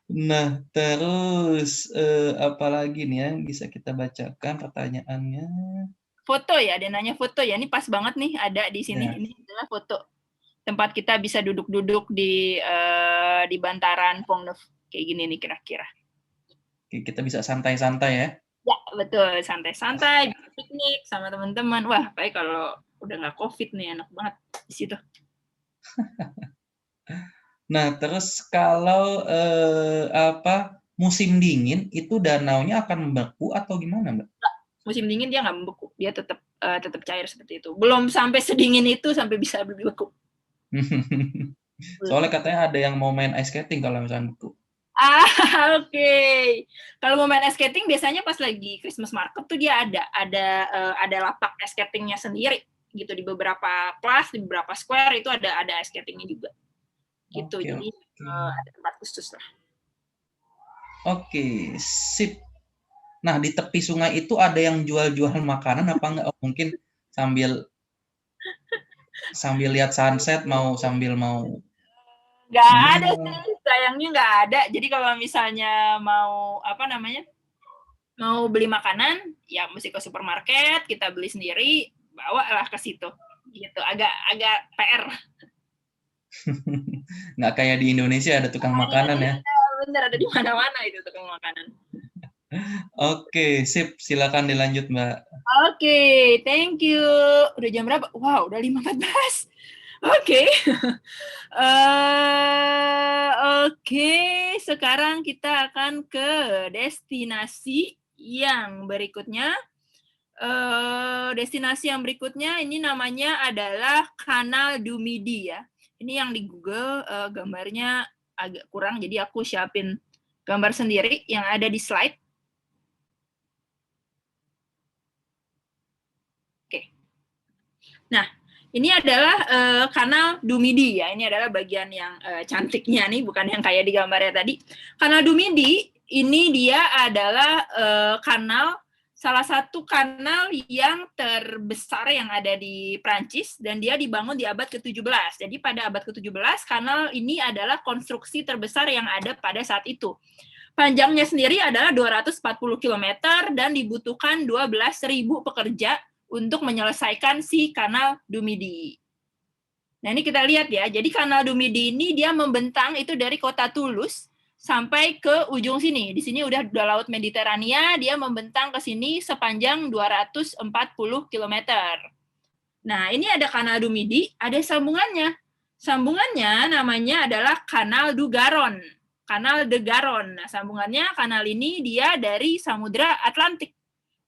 Nah, terus apa lagi nih ya bisa kita bacakan pertanyaannya? Foto ya, dia nanya foto ya. Ini pas banget nih ada di sini. Ya. Ini adalah foto tempat kita bisa duduk-duduk di bantaran Pongneuf kayak gini nih kira-kira. Oke, kita bisa santai-santai ya. Ya, betul. Santai-santai, piknik sama teman-teman. Wah, baik kalau udah nggak COVID nih, enak banget di situ. Nah, terus kalau musim dingin itu danaunya akan membeku atau gimana, Mbak? Musim dingin dia nggak membeku, dia tetap cair seperti itu. Belum sampai sedingin itu sampai bisa beku. Soalnya katanya ada yang mau main ice skating kalau misalnya beku. Oke. Kalau mau main ice skating biasanya pas lagi Christmas market tuh dia ada lapak ice skatingnya sendiri gitu, di beberapa kelas, di beberapa square itu ada ice skatingnya juga. Gitu. Oke, jadi ada tempat khusus lah. Oke, sip. Nah, di tepi sungai itu ada yang jual-jual makanan apa enggak? Oh, mungkin sambil lihat sunset sambil mau Nggak ada sih, sayangnya nggak ada. Jadi kalau misalnya mau mau beli makanan, ya mesti ke supermarket, kita beli sendiri, bawa lah ke situ. Gitu, agak PR. Nggak kayak di Indonesia ada tukang makanan ya. Bener, ada di mana-mana itu tukang makanan. Oke, sip. Silakan dilanjut, Mbak. Oke, thank you. Udah jam berapa? Wow, udah 5.14. Oke. Oke, sekarang kita akan ke destinasi yang berikutnya. Destinasi yang berikutnya ini namanya adalah Canal du Midi ya. Ini yang di Google gambarnya agak kurang, jadi aku siapin gambar sendiri yang ada di slide. Oke. Nah, ini adalah Canal du Midi ya. Ini adalah bagian yang cantiknya nih, bukan yang kayak di gambarnya tadi. Canal du Midi ini dia adalah salah satu kanal yang terbesar yang ada di Prancis, dan dia dibangun di abad ke-17. Jadi pada abad ke-17 kanal ini adalah konstruksi terbesar yang ada pada saat itu. Panjangnya sendiri adalah 240 km dan dibutuhkan 12.000 pekerja untuk menyelesaikan si Canal du Midi. Nah, ini kita lihat ya. Jadi Canal du Midi ini dia membentang itu dari kota Toulouse sampai ke ujung sini. Di sini udah Laut Mediterania, dia membentang ke sini sepanjang 240 km. Nah, ini ada Canal du Midi, ada sambungannya. Sambungannya namanya adalah Canal du Garonne. Canal de Garonne. Nah, sambungannya kanal ini dia dari Samudra Atlantik.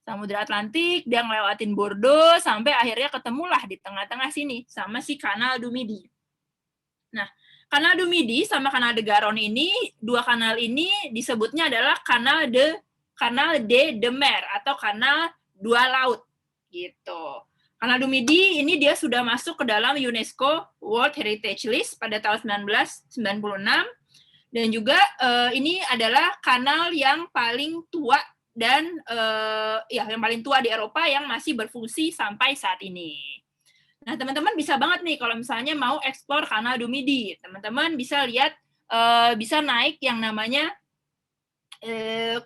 Samudra Atlantik, dia ngelewatin Bordeaux, sampai akhirnya ketemulah di tengah-tengah sini, sama si Kanal du Midi. Nah, Kanal du Midi sama Kanal de Garonne ini, dua kanal ini disebutnya adalah Kanal de Mer, atau Kanal Dua Laut, gitu. Kanal du Midi ini dia sudah masuk ke dalam UNESCO World Heritage List pada tahun 1996, dan juga ini adalah kanal yang paling tua dan yang paling tua di Eropa yang masih berfungsi sampai saat ini. Nah, teman-teman bisa banget nih kalau misalnya mau eksplor Kanal du Midi, teman-teman bisa lihat, bisa naik yang namanya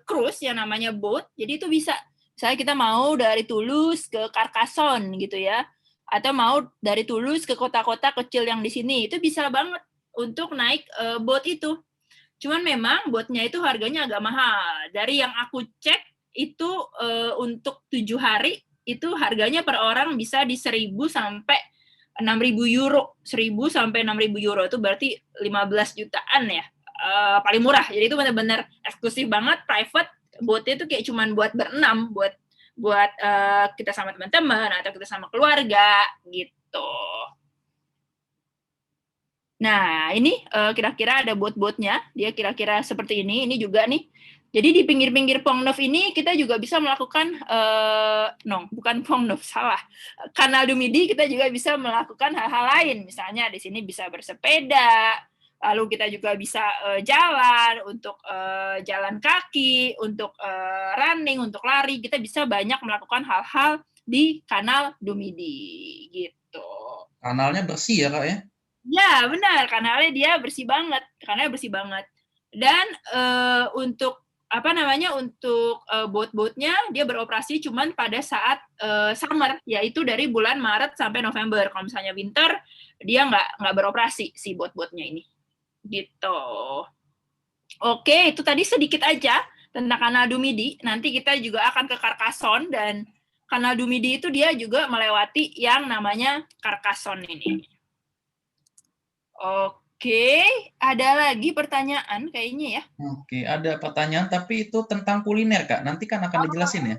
cruise, yang namanya boat. Jadi itu bisa, misalnya kita mau dari Toulouse ke Carcassonne gitu ya, atau mau dari Toulouse ke kota-kota kecil yang di sini, itu bisa banget untuk naik boat itu. Cuman memang boatnya itu harganya agak mahal. Dari yang aku cek itu untuk 7 hari itu harganya per orang bisa di 1.000 sampai 6.000 euro. 1.000 sampai 6.000 euro itu berarti 15 jutaan ya. Paling murah. Jadi itu benar-benar eksklusif banget, private. Boatnya itu kayak cuman buat berenam, buat kita sama teman-teman atau kita sama keluarga gitu. Nah, ini kira-kira ada boat-boatnya. Dia kira-kira seperti ini. Ini juga nih. Jadi di pinggir-pinggir Pont Neuf ini kita juga bisa melakukan, bukan Pont Neuf, salah. Kanal du Midi kita juga bisa melakukan hal-hal lain. Misalnya di sini bisa bersepeda, lalu kita juga bisa jalan, untuk jalan kaki, untuk running, untuk lari. Kita bisa banyak melakukan hal-hal di Kanal du Midi, gitu. Kanalnya bersih ya, Kak ya? Ya, benar. Kanalnya dia bersih banget. Kanalnya bersih banget. Dan untuk untuk boat-boatnya dia beroperasi cuman pada saat summer, yaitu dari bulan Maret sampai November. Kalau misalnya winter, dia nggak beroperasi si boat-boatnya ini. Gitu. Oke, itu tadi sedikit aja tentang Kanal du Midi. Nanti kita juga akan ke Carcassonne, dan Kanal du Midi itu dia juga melewati yang namanya Carcassonne ini. Oke, ada lagi pertanyaan kayaknya ya. Oke, ada pertanyaan tapi itu tentang kuliner, Kak. Nanti kan akan dijelasin ya.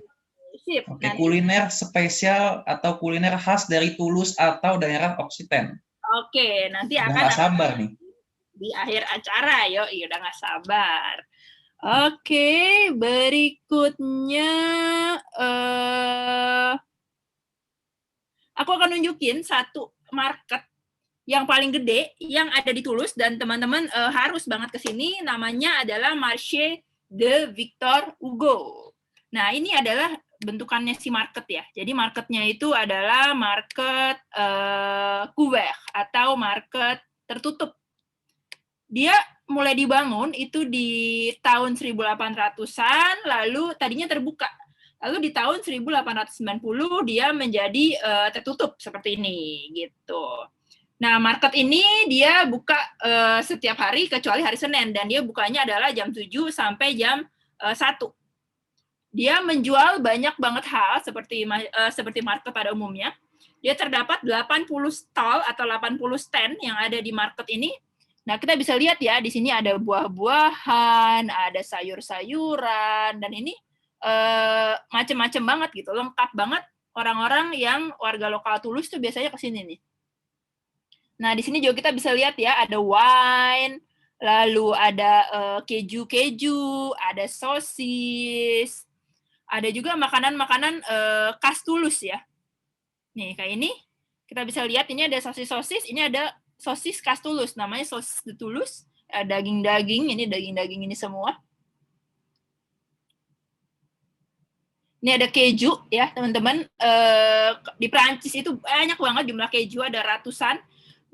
Sip. Oke, kuliner spesial atau kuliner khas dari Toulouse atau daerah Occitane. Oke, nanti Udah akan nggak sabar nih. di akhir acara. Iya, udah nggak sabar. Oke, berikutnya aku akan nunjukin satu market yang paling gede yang ada di Toulouse, dan teman-teman harus banget ke sini. Namanya adalah Marché de Victor Hugo. Nah, ini adalah bentukannya si market ya. Jadi marketnya itu adalah market couvert atau market tertutup. Dia mulai dibangun itu di tahun 1800-an, lalu tadinya terbuka. Lalu di tahun 1890 dia menjadi tertutup seperti ini gitu. Nah, market ini dia buka setiap hari kecuali hari Senin, dan dia bukanya adalah jam 7 sampai jam 1. Dia menjual banyak banget hal seperti market pada umumnya. Dia terdapat 80 stall atau 80 stand yang ada di market ini. Nah, kita bisa lihat ya, di sini ada buah-buahan, ada sayur-sayuran, dan ini macam-macam banget gitu, lengkap banget. Orang-orang yang warga lokal Toulouse tuh biasanya ke sini nih. Nah, di sini juga kita bisa lihat ya, ada wine, lalu ada keju-keju, ada sosis, ada juga makanan-makanan khas Toulouse ya. Nih, kayak ini, kita bisa lihat ini ada sosis-sosis, ini ada sosis khas Toulouse, namanya sosis de Toulouse, daging-daging, ini daging-daging ini semua. Ini ada keju ya, teman-teman. Di Prancis itu banyak banget jumlah keju, ada ratusan.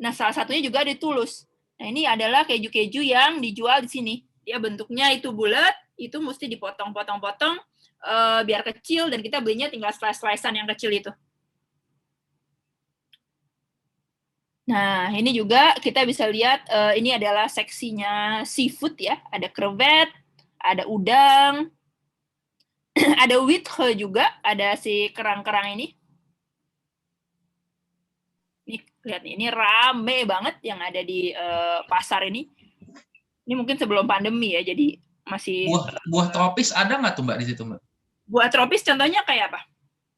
Nah, salah satunya juga di Toulouse. Nah, ini adalah keju-keju yang dijual di sini. Dia bentuknya itu bulat, itu mesti dipotong-potong-potong biar kecil, dan kita belinya tinggal slice-slicean yang kecil itu. Nah, ini juga kita bisa lihat, ini adalah seksinya seafood ya. Ada crevet, ada udang, ada huître juga, ada si kerang-kerang ini. Lihat nih, ini rame banget yang ada di pasar ini. Ini mungkin sebelum pandemi ya, jadi masih... Buah tropis ada nggak tuh, Mbak, di situ, Mbak? Buah tropis contohnya kayak apa?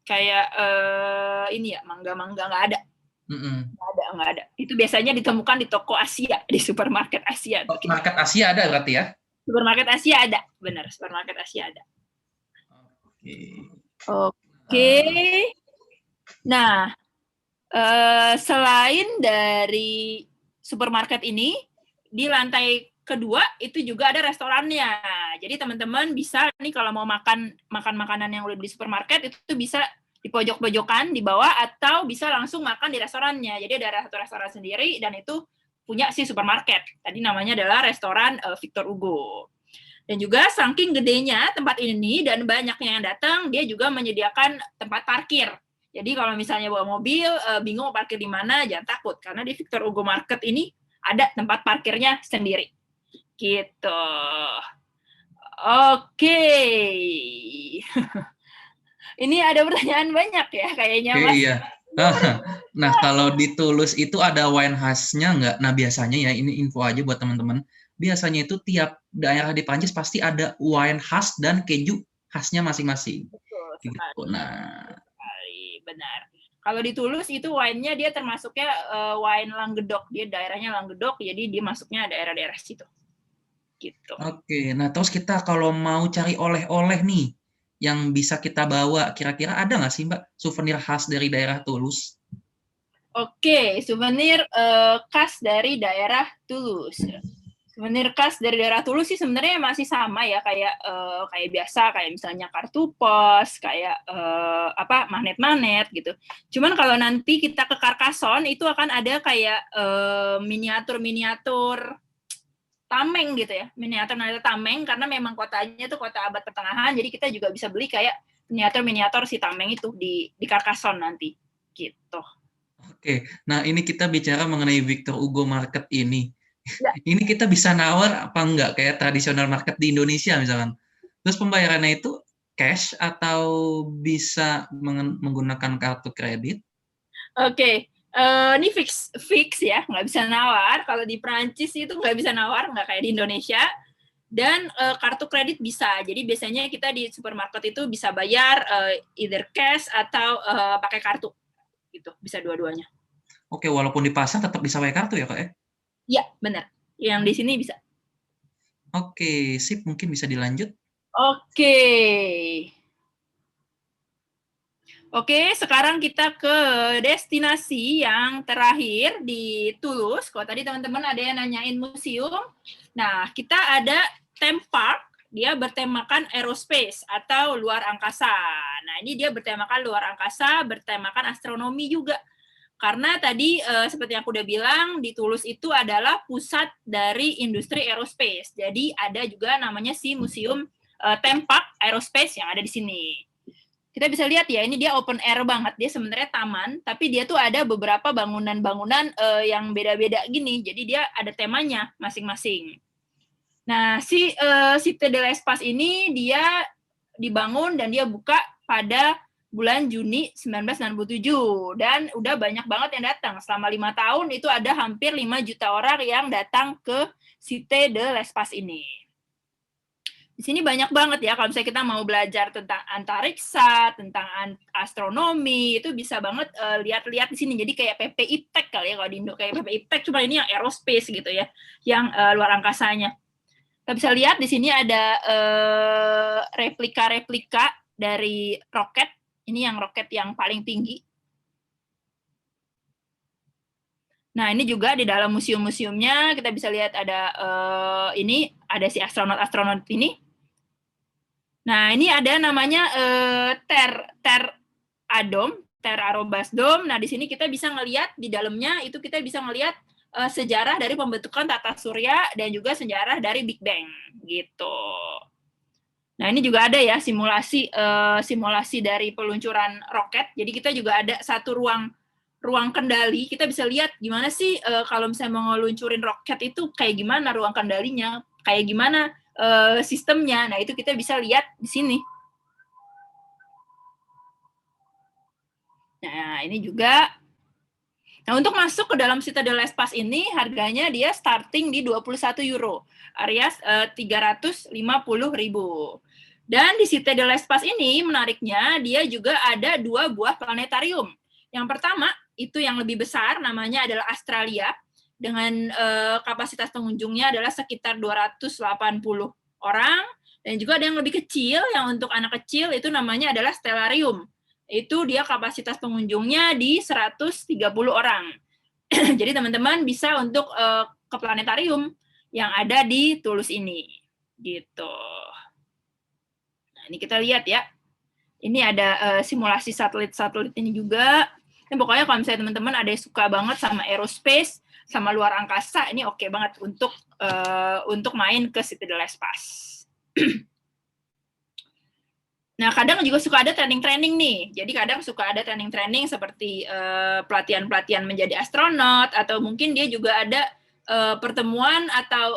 Kayak ini ya, mangga-mangga nggak ada. Nggak ada. Itu biasanya ditemukan di toko Asia, di supermarket Asia. Market Asia ada berarti ya? Supermarket Asia ada, benar. Supermarket Asia ada. Oke. Nah, selain dari supermarket ini, di lantai kedua itu juga ada restorannya. Jadi teman-teman bisa nih kalau mau makan makanan yang udah di supermarket itu bisa di pojok-pojokan di bawah atau bisa langsung makan di restorannya. Jadi ada satu restoran sendiri dan itu punya si supermarket. Tadi namanya adalah restoran Victor Hugo. Dan juga saking gedenya tempat ini dan banyaknya yang datang, dia juga menyediakan tempat parkir. Jadi kalau misalnya bawa mobil, bingung mau parkir di mana, jangan takut. Karena di Victor Hugo Market ini ada tempat parkirnya sendiri. Gitu. Oke. Ini ada pertanyaan banyak ya kayaknya, Mas. Iya. Nah, kalau di Toulouse itu ada wine khasnya nggak? Nah, biasanya ya, ini info aja buat teman-teman. Biasanya itu tiap daerah di Prancis pasti ada wine khas dan keju khasnya masing-masing. Betul Gitu. sekali. Nah, Benar. Kalau di Toulouse itu wine-nya dia termasuknya wine Languedoc. Dia daerahnya Languedoc, jadi dia masuknya daerah-daerah situ. Gitu. Oke. Nah, terus kita kalau mau cari oleh-oleh nih, yang bisa kita bawa, kira-kira ada nggak sih, Mbak, souvenir khas dari daerah Toulouse? Oke, souvenir khas dari daerah Toulouse. Souvenir khas dari daerah Toulouse sih sebenarnya masih sama ya, kayak biasa, kayak misalnya kartu pos, kayak magnet-magnet gitu. Cuman kalau nanti kita ke Carcassonne itu akan ada kayak miniatur-miniatur tameng gitu ya, miniatur tameng, karena memang kotanya itu kota abad pertengahan, jadi kita juga bisa beli kayak miniatur si tameng itu di Carcassonne nanti, gitu. Oke, nah ini kita bicara mengenai Victor Hugo Market ini. Ya. Ini kita bisa nawar apa enggak kayak tradisional market di Indonesia misalkan. Terus pembayarannya itu cash atau bisa menggunakan kartu kredit? Oke. Ini fix ya, nggak bisa nawar. Kalau di Prancis itu nggak bisa nawar, nggak kayak di Indonesia. Dan kartu kredit bisa. Jadi biasanya kita di supermarket itu bisa bayar either cash atau pakai kartu. Gitu, bisa dua-duanya. Oke, walaupun di pasar tetap bisa pakai kartu ya, Kak ya? Iya, benar. Yang di sini bisa. Oke, sip. Mungkin bisa dilanjut. Oke, sekarang kita ke destinasi yang terakhir di Toulouse. Kalau tadi teman-teman ada yang nanyain museum. Nah, kita ada theme park. Dia bertemakan aerospace atau luar angkasa. Nah, ini dia bertemakan luar angkasa, bertemakan astronomi juga. Karena tadi seperti yang aku udah bilang, di Toulouse itu adalah pusat dari industri aerospace. Jadi ada juga namanya si museum theme park aerospace yang ada di sini. Kita bisa lihat ya, ini dia open air banget. Dia sebenarnya taman, tapi dia tuh ada beberapa bangunan-bangunan yang beda-beda gini. Jadi dia ada temanya masing-masing. Nah, si Cité de l'Espace ini dia dibangun dan dia buka pada bulan Juni 1997. Dan udah banyak banget yang datang. Selama 5 tahun itu ada hampir 5 juta orang yang datang ke Cité de l'Espace ini. Di sini banyak banget ya, kalau misalnya kita mau belajar tentang antariksa, tentang astronomi, itu bisa banget lihat-lihat di sini. Jadi kayak PPI Tech kali ya, kalau di Indo kayak PPI Tech, cuma ini yang aerospace gitu ya, yang luar angkasanya. Kita bisa lihat di sini ada replika-replika dari roket. Ini yang roket yang paling tinggi. Nah, ini juga di dalam museum-museumnya kita bisa lihat ada ini ada si astronot-astronot ini. Nah, ini ada namanya Terre Arobase Dome. Nah, di sini kita bisa ngelihat di dalamnya itu kita bisa ngelihat sejarah dari pembentukan tata surya dan juga sejarah dari Big Bang gitu. Nah, ini juga ada ya simulasi dari peluncuran roket. Jadi kita juga ada satu ruang kendali. Kita bisa lihat gimana sih kalau misalnya mau ngeluncurin roket itu kayak gimana ruang kendalinya, kayak gimana sistemnya. Nah, itu kita bisa lihat di sini. Nah, ini juga. Nah, untuk masuk ke dalam Cité de l'Espace ini harganya dia starting di 21 euro, alias 350.000. Dan di Cité de l'Espace ini menariknya dia juga ada 2 buah planetarium. Yang pertama itu yang lebih besar namanya adalah Australia dengan kapasitas pengunjungnya adalah sekitar 280 orang, dan juga ada yang lebih kecil yang untuk anak kecil itu namanya adalah Stellarium. Itu dia kapasitas pengunjungnya di 130 orang. Jadi teman-teman bisa untuk ke planetarium yang ada di Toulouse ini. Gitu. Nah, ini kita lihat ya. Ini ada simulasi satelit-satelit ini juga. Dan pokoknya kalau misalnya teman-teman ada yang suka banget sama aerospace, sama luar angkasa, ini oke banget untuk main ke Cité de l'Espace. Nah, kadang juga suka ada training-training nih. Jadi kadang suka ada training-training seperti pelatihan-pelatihan menjadi astronot, atau mungkin dia juga ada pertemuan atau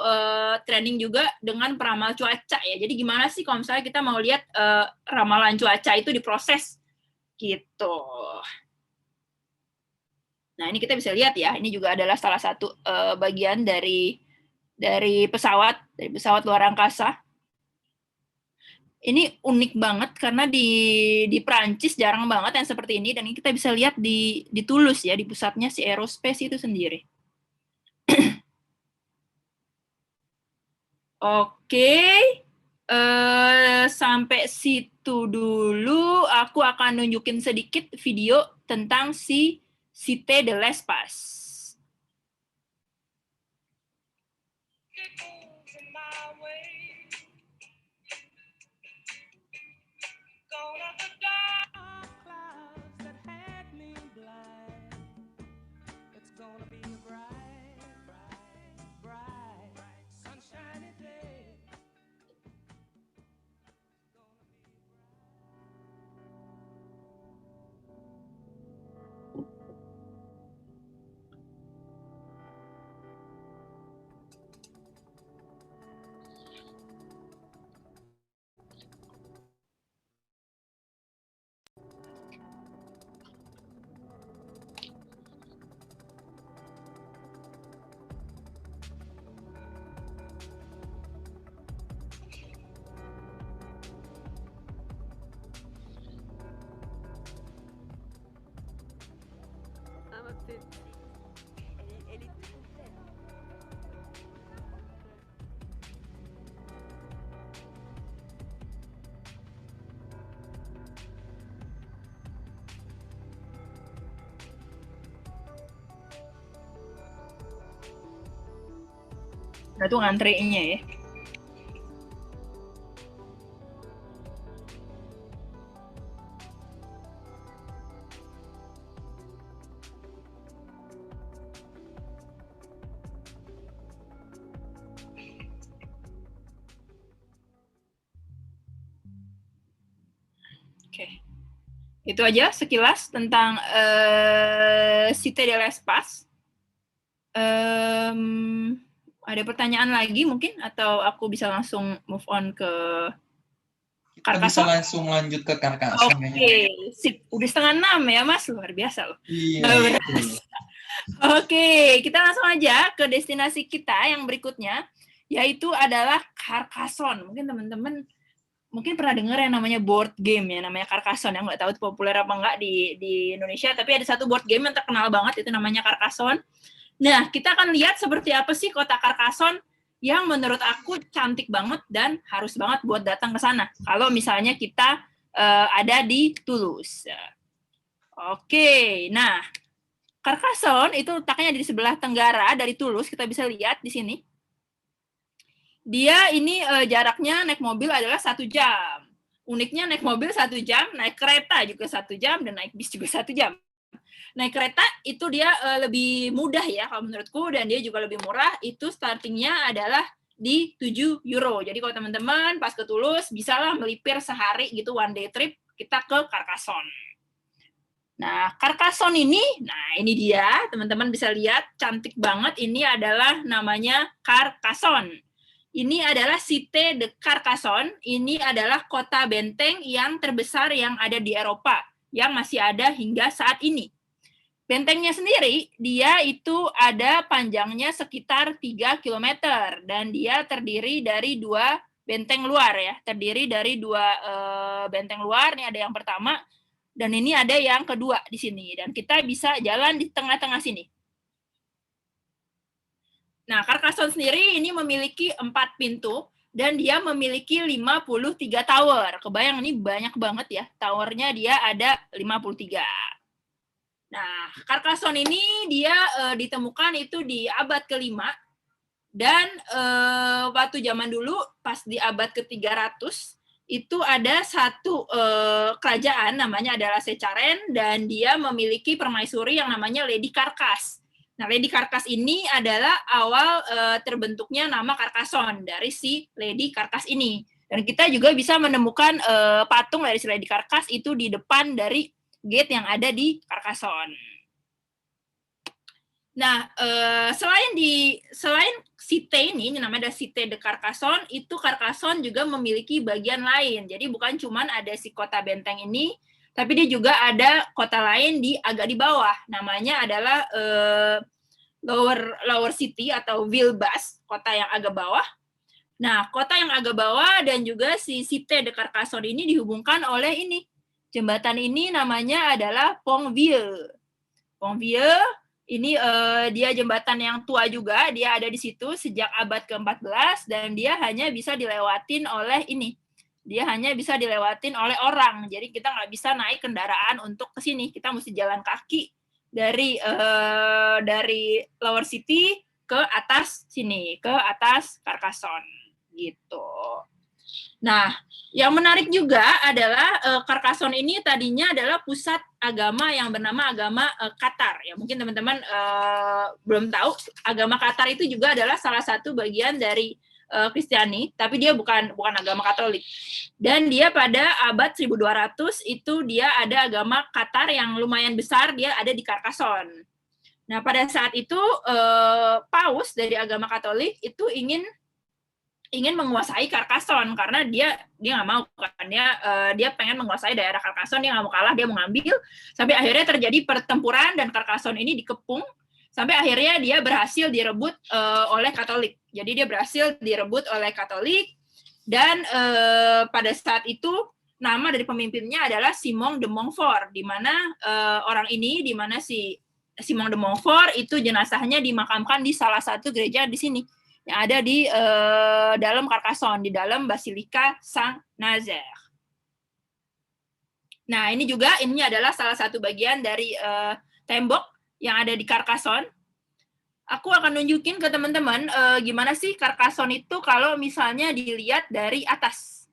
training juga dengan peramal cuaca ya. Jadi gimana sih kalau misalnya kita mau lihat ramalan cuaca itu diproses gitu. Nah, ini kita bisa lihat ya. Ini juga adalah salah satu bagian dari pesawat luar angkasa. Ini unik banget karena di Prancis jarang banget yang seperti ini, dan ini kita bisa lihat di Toulouse ya, di pusatnya si aerospace itu sendiri. Oke, sampai situ dulu. Aku akan nunjukin sedikit video tentang si Cité de l'Espace. Nah, itu ngantrinya ya. Oke. Itu aja sekilas tentang Cité de l'Espace. Ada pertanyaan lagi mungkin, atau aku bisa langsung move on ke Kita bisa langsung lanjut ke Carcassonne. Oke, sip. Udah 5:30 ya Mas, luar biasa loh. Iya. Oke, kita langsung aja ke destinasi kita yang berikutnya, yaitu adalah Carcassonne. Mungkin teman-teman pernah dengar yang namanya board game ya, namanya Carcassonne. Yang nggak tahu itu populer apa enggak di Indonesia, tapi ada satu board game yang terkenal banget, itu namanya Carcassonne. Nah, kita akan lihat seperti apa sih kota Carcassonne yang menurut aku cantik banget dan harus banget buat datang ke sana. Kalau misalnya kita ada di Toulouse. Oke, nah Carcassonne itu letaknya di sebelah tenggara dari Toulouse. Kita bisa lihat di sini. Dia ini jaraknya naik mobil adalah 1 jam. Uniknya naik mobil 1 jam, naik kereta juga 1 jam, dan naik bis juga 1 jam. Naik kereta itu dia lebih mudah ya kalau menurutku, dan dia juga lebih murah. Itu startingnya adalah di 7 euro. Jadi kalau teman-teman pas ke Toulouse bisalah melipir sehari gitu, one day trip kita ke Carcassonne. Nah, Carcassonne ini dia teman-teman bisa lihat cantik banget. Ini adalah namanya Carcassonne. Ini adalah Cité de Carcassonne. Ini adalah kota benteng yang terbesar yang ada di Eropa, yang masih ada hingga saat ini. Bentengnya sendiri, dia itu ada panjangnya sekitar 3 km, dan dia terdiri dari 2 benteng luar ya, terdiri dari 2 benteng luar. Ini ada yang pertama dan ini ada yang kedua di sini, dan kita bisa jalan di tengah-tengah sini. Nah, Carcassonne sendiri ini memiliki 4 pintu dan dia memiliki 53 tower. Kebayang ini banyak banget ya, towernya dia ada 53. Nah, Carcassonne ini dia ditemukan itu di abad ke-5 dan waktu zaman dulu pas di abad ke-300 itu ada satu kerajaan namanya adalah Secaren dan dia memiliki permaisuri yang namanya Lady Carcass. Nah, Lady Carcass ini adalah awal terbentuknya nama Carcassonne dari si Lady Carcass ini. Dan kita juga bisa menemukan patung dari si Lady Carcass itu di depan dari gate yang ada di Carcassonne. Nah, selain Cité ini namanya ada Cité de Carcassonne, itu Carcassonne juga memiliki bagian lain. Jadi bukan cuman ada si kota benteng ini, tapi dia juga ada kota lain agak di bawah. Namanya adalah Lower City atau Ville Basse, kota yang agak bawah. Nah, kota yang agak bawah dan juga si Cité de Carcassonne ini dihubungkan oleh ini. Jembatan ini namanya adalah Pont-Vieux. Pont-Vieux ini dia jembatan yang tua juga, dia ada di situ sejak abad ke-14 dan dia hanya bisa dilewatin oleh ini. Dia hanya bisa dilewatin oleh orang. Jadi kita nggak bisa naik kendaraan untuk ke sini. Kita mesti jalan kaki dari Lower City ke atas sini, ke atas Carcassonne gitu. Nah, yang menarik juga adalah Carcassonne ini tadinya adalah pusat agama yang bernama agama Qatar. Ya, mungkin teman-teman belum tahu, agama Qatar itu juga adalah salah satu bagian dari Kristiani, tapi dia bukan agama Katolik. Dan dia pada abad 1200 itu dia ada agama Qatar yang lumayan besar, dia ada di Carcassonne. Nah, pada saat itu paus dari agama Katolik itu ingin menguasai Carcassonne karena dia nggak mau kan, dia pengen menguasai daerah Carcassonne, dia nggak mau kalah, dia mau ngambil, sampai akhirnya terjadi pertempuran dan Carcassonne ini dikepung sampai akhirnya dia berhasil direbut oleh Katolik. Jadi dia berhasil direbut oleh Katolik dan pada saat itu nama dari pemimpinnya adalah Simon de Montfort, di mana si Simon de Montfort itu jenazahnya dimakamkan di salah satu gereja di sini yang ada di dalam Carcassonne, di dalam Basilika Saint-Nazaire. Nah, ini adalah salah satu bagian dari tembok yang ada di Carcassonne. Aku akan nunjukin ke teman-teman gimana sih Carcassonne itu kalau misalnya dilihat dari atas.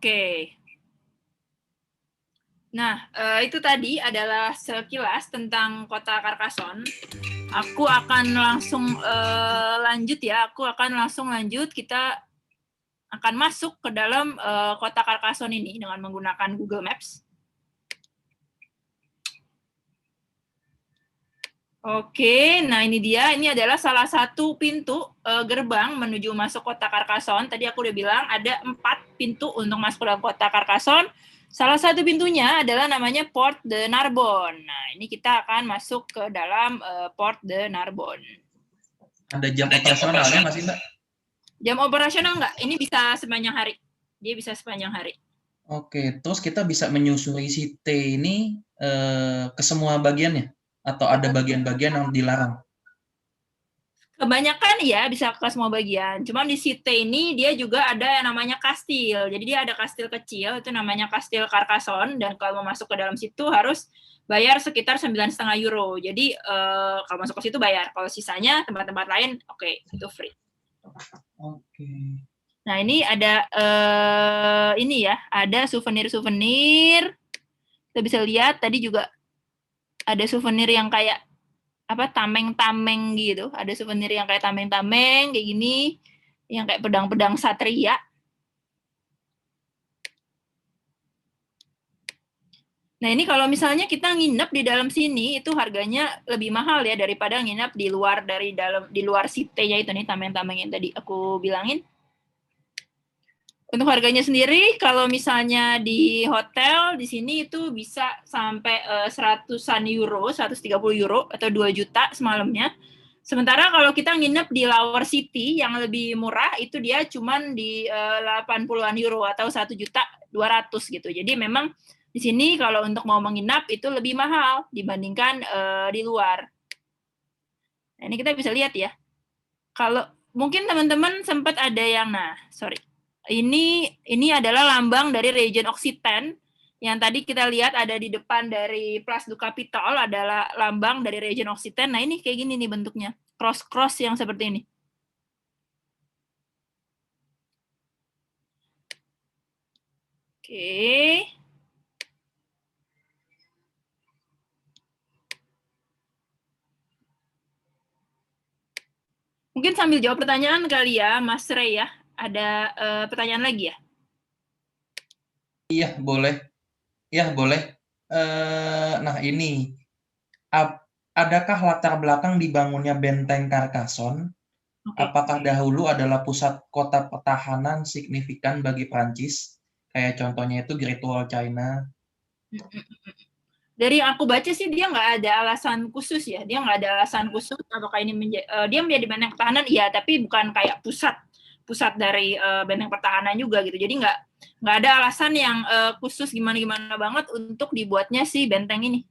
Oke. Nah, itu tadi adalah sekilas tentang kota Carcassonne. Aku akan langsung lanjut ya. Aku akan langsung lanjut. Kita akan masuk ke dalam kota Carcassonne ini dengan menggunakan Google Maps. Oke, nah ini dia. Ini adalah salah satu pintu gerbang menuju masuk kota Carcassonne. Tadi aku udah bilang ada 4 pintu untuk masuk ke dalam kota Carcassonne. Salah satu pintunya adalah namanya Port de Narbonne. Nah, ini kita akan masuk ke dalam Port de Narbonne. Ada jam operasionalnya masih, Mbak? Jam operasional nggak? Ini bisa sepanjang hari. Dia bisa sepanjang hari. Oke, terus kita bisa menyusuri si T ini ke semua bagiannya? Atau ada bagian-bagian yang dilarang? Kebanyakan ya bisa ke semua bagian. Cuman di Cité ini dia juga ada yang namanya kastil. Jadi dia ada kastil kecil, itu namanya kastil Carcassonne. Dan kalau mau masuk ke dalam situ harus bayar sekitar 9,5 euro. Jadi kalau masuk ke situ bayar. Kalau sisanya tempat-tempat lain, oke, itu free. Oke. Nah ini ada ini ya, ada souvenir-souvenir. Kita bisa lihat tadi juga ada souvenir yang kayak apa tameng-tameng gitu. Ada souvenir yang kayak tameng-tameng kayak gini, yang kayak pedang-pedang satria. Nah, ini kalau misalnya kita nginep di dalam sini itu harganya lebih mahal ya daripada nginep di luar di luar Cité-nya itu nih tameng-tameng yang tadi aku bilangin. Untuk harganya sendiri, kalau misalnya di hotel di sini itu bisa sampai 100-an euro, 130 euro atau 2 juta semalamnya. Sementara kalau kita nginep di Lower City yang lebih murah itu dia cuman di 80-an euro atau 1.200.000 gitu. Jadi memang di sini kalau untuk mau menginap itu lebih mahal dibandingkan di luar. Nah, ini kita bisa lihat ya. Kalau mungkin teman-teman sempat ada yang ini adalah lambang dari region Occitane yang tadi kita lihat ada di depan dari Place du Capitole adalah lambang dari region Occitane. Nah, ini kayak gini nih bentuknya. Cross-cross yang seperti ini. Oke. Mungkin sambil jawab pertanyaan kali ya, Mas Rey ya. Ada pertanyaan lagi ya? Iya, boleh. Iya, boleh. Nah, ini. Adakah latar belakang dibangunnya benteng Carcassonne? Okay. Apakah dahulu adalah pusat kota pertahanan signifikan bagi Prancis? Kayak contohnya itu Great Wall China. Dari yang aku baca sih dia nggak ada alasan khusus ya. Dia nggak ada alasan khusus apakah ini dia menjadi benteng pertahanan, iya, tapi bukan kayak pusat dari benteng pertahanan juga gitu. Jadi nggak ada alasan yang khusus gimana banget untuk dibuatnya si benteng ini.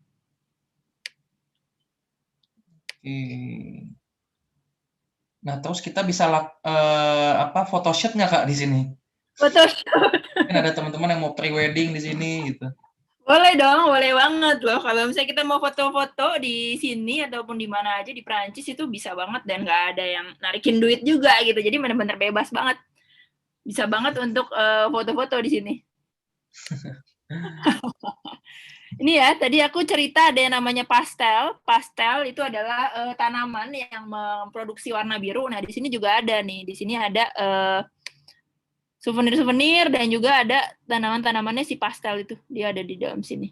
Nah, terus kita bisa photoshoot nggak Kak di sini? Photoshoot. Mungkin ada teman-teman yang mau pre-wedding di sini gitu. Boleh dong, boleh banget loh. Kalau misalnya kita mau foto-foto di sini ataupun di mana aja di Prancis itu bisa banget dan nggak ada yang narikin duit juga gitu. Jadi benar-benar bebas banget. Bisa banget untuk foto-foto di sini. Ini ya, tadi aku cerita ada yang namanya pastel. Pastel itu adalah tanaman yang memproduksi warna biru. Nah, di sini juga ada nih. Di sini ada souvenir-souvenir dan juga ada tanaman-tanamannya si pastel itu. Dia ada di dalam sini.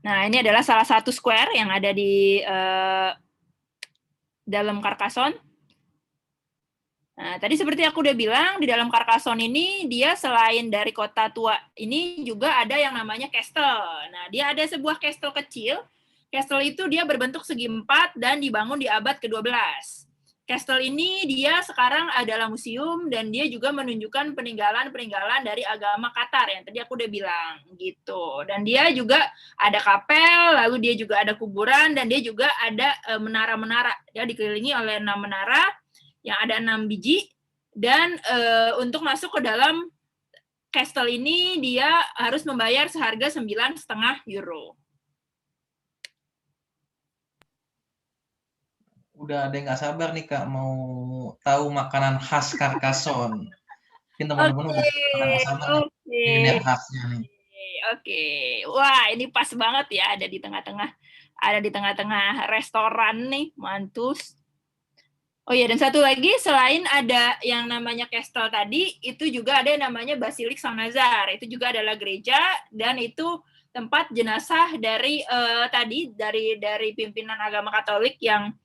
Nah, ini adalah salah satu square yang ada di dalam Carcassonne. Nah, tadi seperti aku udah bilang, di dalam Carcassonne ini, dia selain dari kota tua ini juga ada yang namanya castle. Nah, dia ada sebuah castle kecil. Castle itu dia berbentuk segi empat dan dibangun di abad ke-12. Castle ini dia sekarang adalah museum dan dia juga menunjukkan peninggalan-peninggalan dari agama Qatar yang tadi aku udah bilang gitu. Dan dia juga ada kapel, lalu dia juga ada kuburan dan dia juga ada menara-menara. Dia dikelilingi oleh 6 menara yang ada 6 biji dan untuk masuk ke dalam castle ini dia harus membayar seharga 9,5 euro. Udah ada yang nggak sabar nih Kak mau tahu makanan khas Carcassonne. Mungkin teman-teman udah pada sabar nih. Ini lihat khasnya nih. Oke. Wah, ini pas banget ya ada di tengah-tengah. Ada di tengah-tengah restoran nih, mantus. Oh iya, dan satu lagi selain ada yang namanya Kestel tadi, itu juga ada yang namanya Basilik Saint-Nazaire. Itu juga adalah gereja dan itu tempat jenazah dari dari pimpinan agama Katolik yang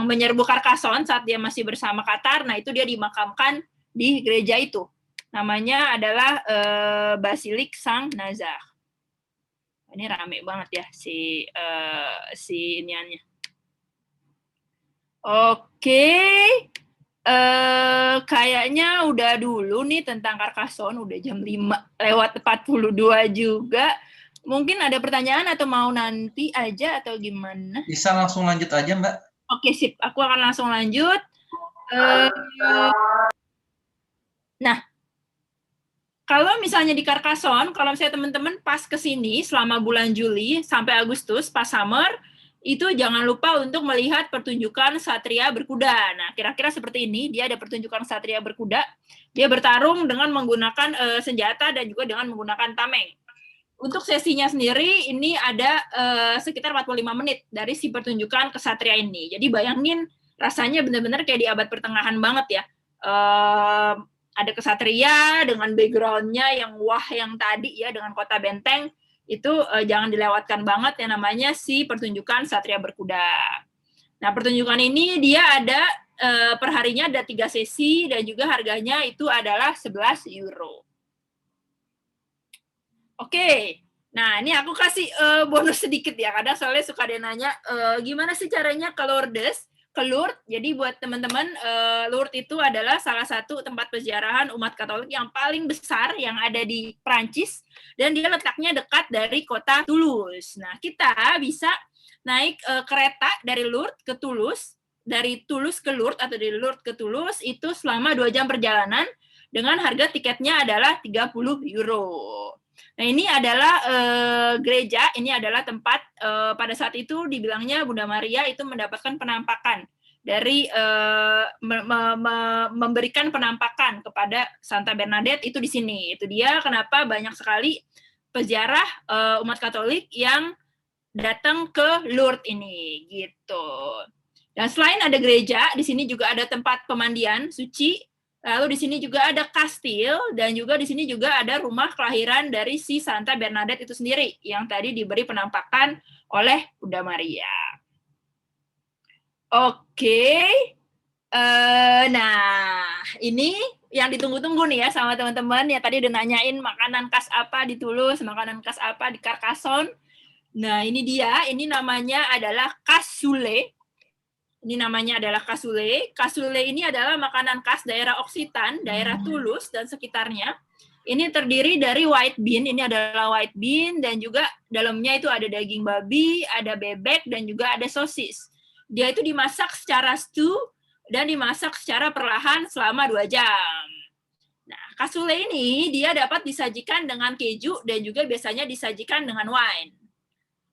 menyerbu Carcassonne saat dia masih bersama Qatar. Nah, itu dia dimakamkan di gereja itu. Namanya adalah Basilik Saint-Nazaire. Ini rame banget ya si iniannya. Oke, kayaknya udah dulu nih tentang Carcassonne, udah jam 5:42 juga. Mungkin ada pertanyaan atau mau nanti aja atau gimana? Bisa langsung lanjut aja, Mbak. Oke, sip. Aku akan langsung lanjut. Nah, kalau misalnya di Carcassonne, kalau misalnya teman-teman pas ke sini selama bulan Juli sampai Agustus, pas summer, itu jangan lupa untuk melihat pertunjukan satria berkuda. Nah, kira-kira seperti ini, dia ada pertunjukan satria berkuda. Dia bertarung dengan menggunakan senjata dan juga dengan menggunakan tameng. Untuk sesinya sendiri, ini ada sekitar 45 menit dari si pertunjukan kesatria ini. Jadi bayangin, rasanya benar-benar kayak di abad pertengahan banget ya. Ada kesatria dengan background-nya yang wah yang tadi ya, dengan kota benteng. Itu jangan dilewatkan banget yang namanya si pertunjukan satria berkuda. Nah, pertunjukan ini dia ada perharinya ada 3 sesi dan juga harganya itu adalah 11 euro. Oke, nah ini aku kasih bonus sedikit ya, kadang soalnya suka dia nanya gimana sih caranya ke Lourdes, ke Lourdes. Jadi buat teman-teman, Lourdes itu adalah salah satu tempat peziarahan umat Katolik yang paling besar yang ada di Prancis, dan dia letaknya dekat dari kota Toulouse. Nah, kita bisa naik kereta dari Lourdes ke Toulouse, dari Toulouse ke Lourdes atau dari Lourdes ke Toulouse itu selama 2 jam perjalanan dengan harga tiketnya adalah 30 euro. Nah, ini adalah gereja, ini adalah tempat pada saat itu dibilangnya Bunda Maria itu mendapatkan penampakan dari memberikan penampakan kepada Santa Bernadette itu di sini. Itu dia kenapa banyak sekali peziarah umat Katolik yang datang ke Lourdes ini gitu. Dan selain ada gereja, di sini juga ada tempat pemandian suci. Lalu di sini juga ada kastil, dan juga di sini juga ada rumah kelahiran dari si Santa Bernadette itu sendiri, yang tadi diberi penampakan oleh Bunda Maria. Oke, nah ini yang ditunggu-tunggu nih ya sama teman-teman, yang tadi udah nanyain makanan khas apa di Toulouse, makanan khas apa di Carcassonne. Nah ini dia, ini namanya adalah cassoulet. Ini namanya adalah cassoulet. Cassoulet ini adalah makanan khas daerah Occitan, daerah Toulouse dan sekitarnya. Ini terdiri dari white bean, ini adalah white bean, dan juga dalamnya itu ada daging babi, ada bebek, dan juga ada sosis. Dia itu dimasak secara stew dan dimasak secara perlahan selama 2 jam. Nah, cassoulet ini dia dapat disajikan dengan keju dan juga biasanya disajikan dengan wine.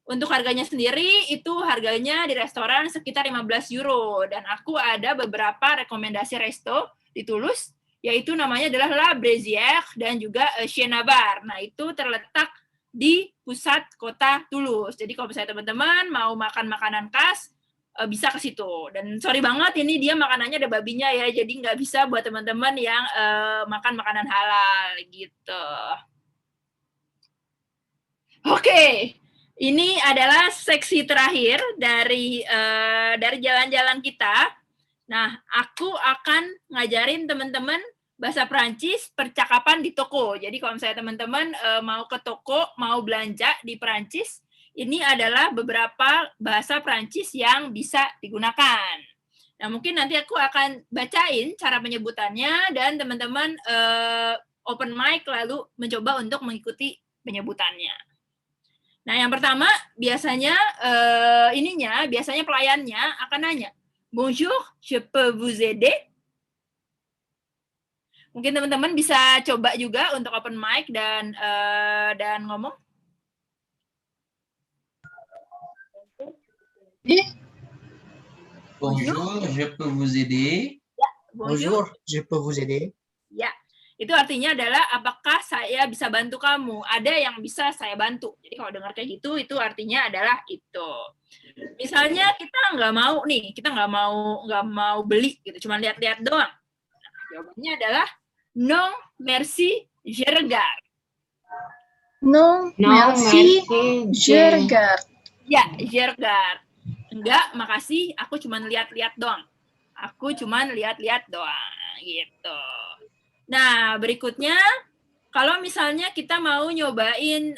Untuk harganya sendiri, itu harganya di restoran sekitar 15 euro. Dan aku ada beberapa rekomendasi resto di Toulouse, yaitu namanya adalah La Braisière dan juga Chien Navarre. Nah, itu terletak di pusat kota Toulouse. Jadi kalau misalnya teman-teman mau makan makanan khas, bisa ke situ. Dan sorry banget, ini dia makanannya ada babinya ya, jadi nggak bisa buat teman-teman yang makan makanan halal gitu. Oke. Ini adalah seksi terakhir dari jalan-jalan kita. Nah, aku akan ngajarin teman-teman bahasa Prancis percakapan di toko. Jadi kalau misalnya teman-teman mau ke toko, mau belanja di Prancis, ini adalah beberapa bahasa Prancis yang bisa digunakan. Nah, mungkin nanti aku akan bacain cara penyebutannya dan teman-teman open mic lalu mencoba untuk mengikuti penyebutannya. Nah, yang pertama biasanya biasanya pelayannya akan nanya, "Bonjour, je peux vous aider?" Mungkin teman-teman bisa coba juga untuk open mic dan ngomong. Bonjour, je peux vous aider? Ya, Bonjour, je peux vous aider? Ya. Itu artinya adalah apakah saya bisa bantu kamu? Ada yang bisa saya bantu. Jadi kalau dengar kayak gitu, itu artinya adalah itu. Misalnya kita nggak mau nih, kita nggak mau beli gitu, cuma lihat-lihat doang. Nah, jawabannya adalah non merci, je regarde. Non, merci, je regarde. Ya, je regarde. Enggak, makasih, aku cuma lihat-lihat doang. Aku cuma lihat-lihat doang, gitu. Nah, berikutnya, kalau misalnya kita mau nyobain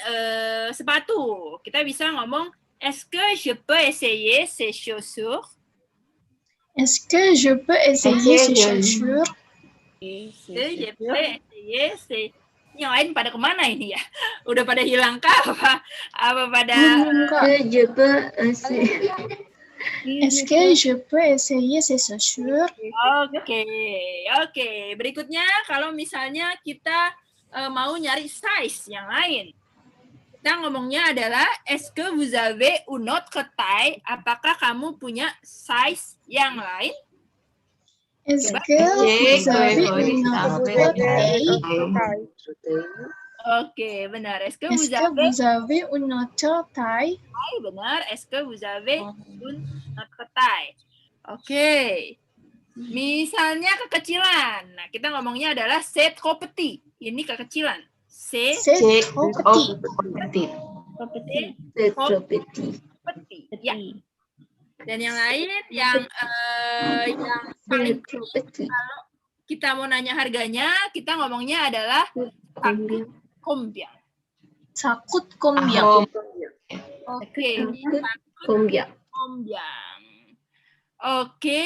sepatu, kita bisa ngomong, est-ce que je peux essayer ces chaussures? Est-ce que je peux essayer ces chaussures? Je peux essayer ces... Yang lain pada kemana ini ya? Udah pada hilang kah? Apa pada... Je peux essayer. Est-ce que je peux essayer ces chaussures? Oke. Berikutnya, kalau misalnya kita mau nyari size yang lain, kita ngomongnya adalah est-ce que vous avez une autre taille? Apakah kamu punya size yang lain? Est-ce que vous avez une autre taille? Oke, benar. Est-ce que Est-ce que vous avez une autre taille? Benar. Est-ce que vous avez une autre taille? Oke. Misalnya kekecilan. Nah, kita ngomongnya adalah c'est trop petit. Ini kekecilan. C'est trop petit. Trop petit. Ya. Dan yang lain yang paling kalau kita mau nanya harganya, kita ngomongnya adalah combien. Takut combien. Oke. Combien. Oke.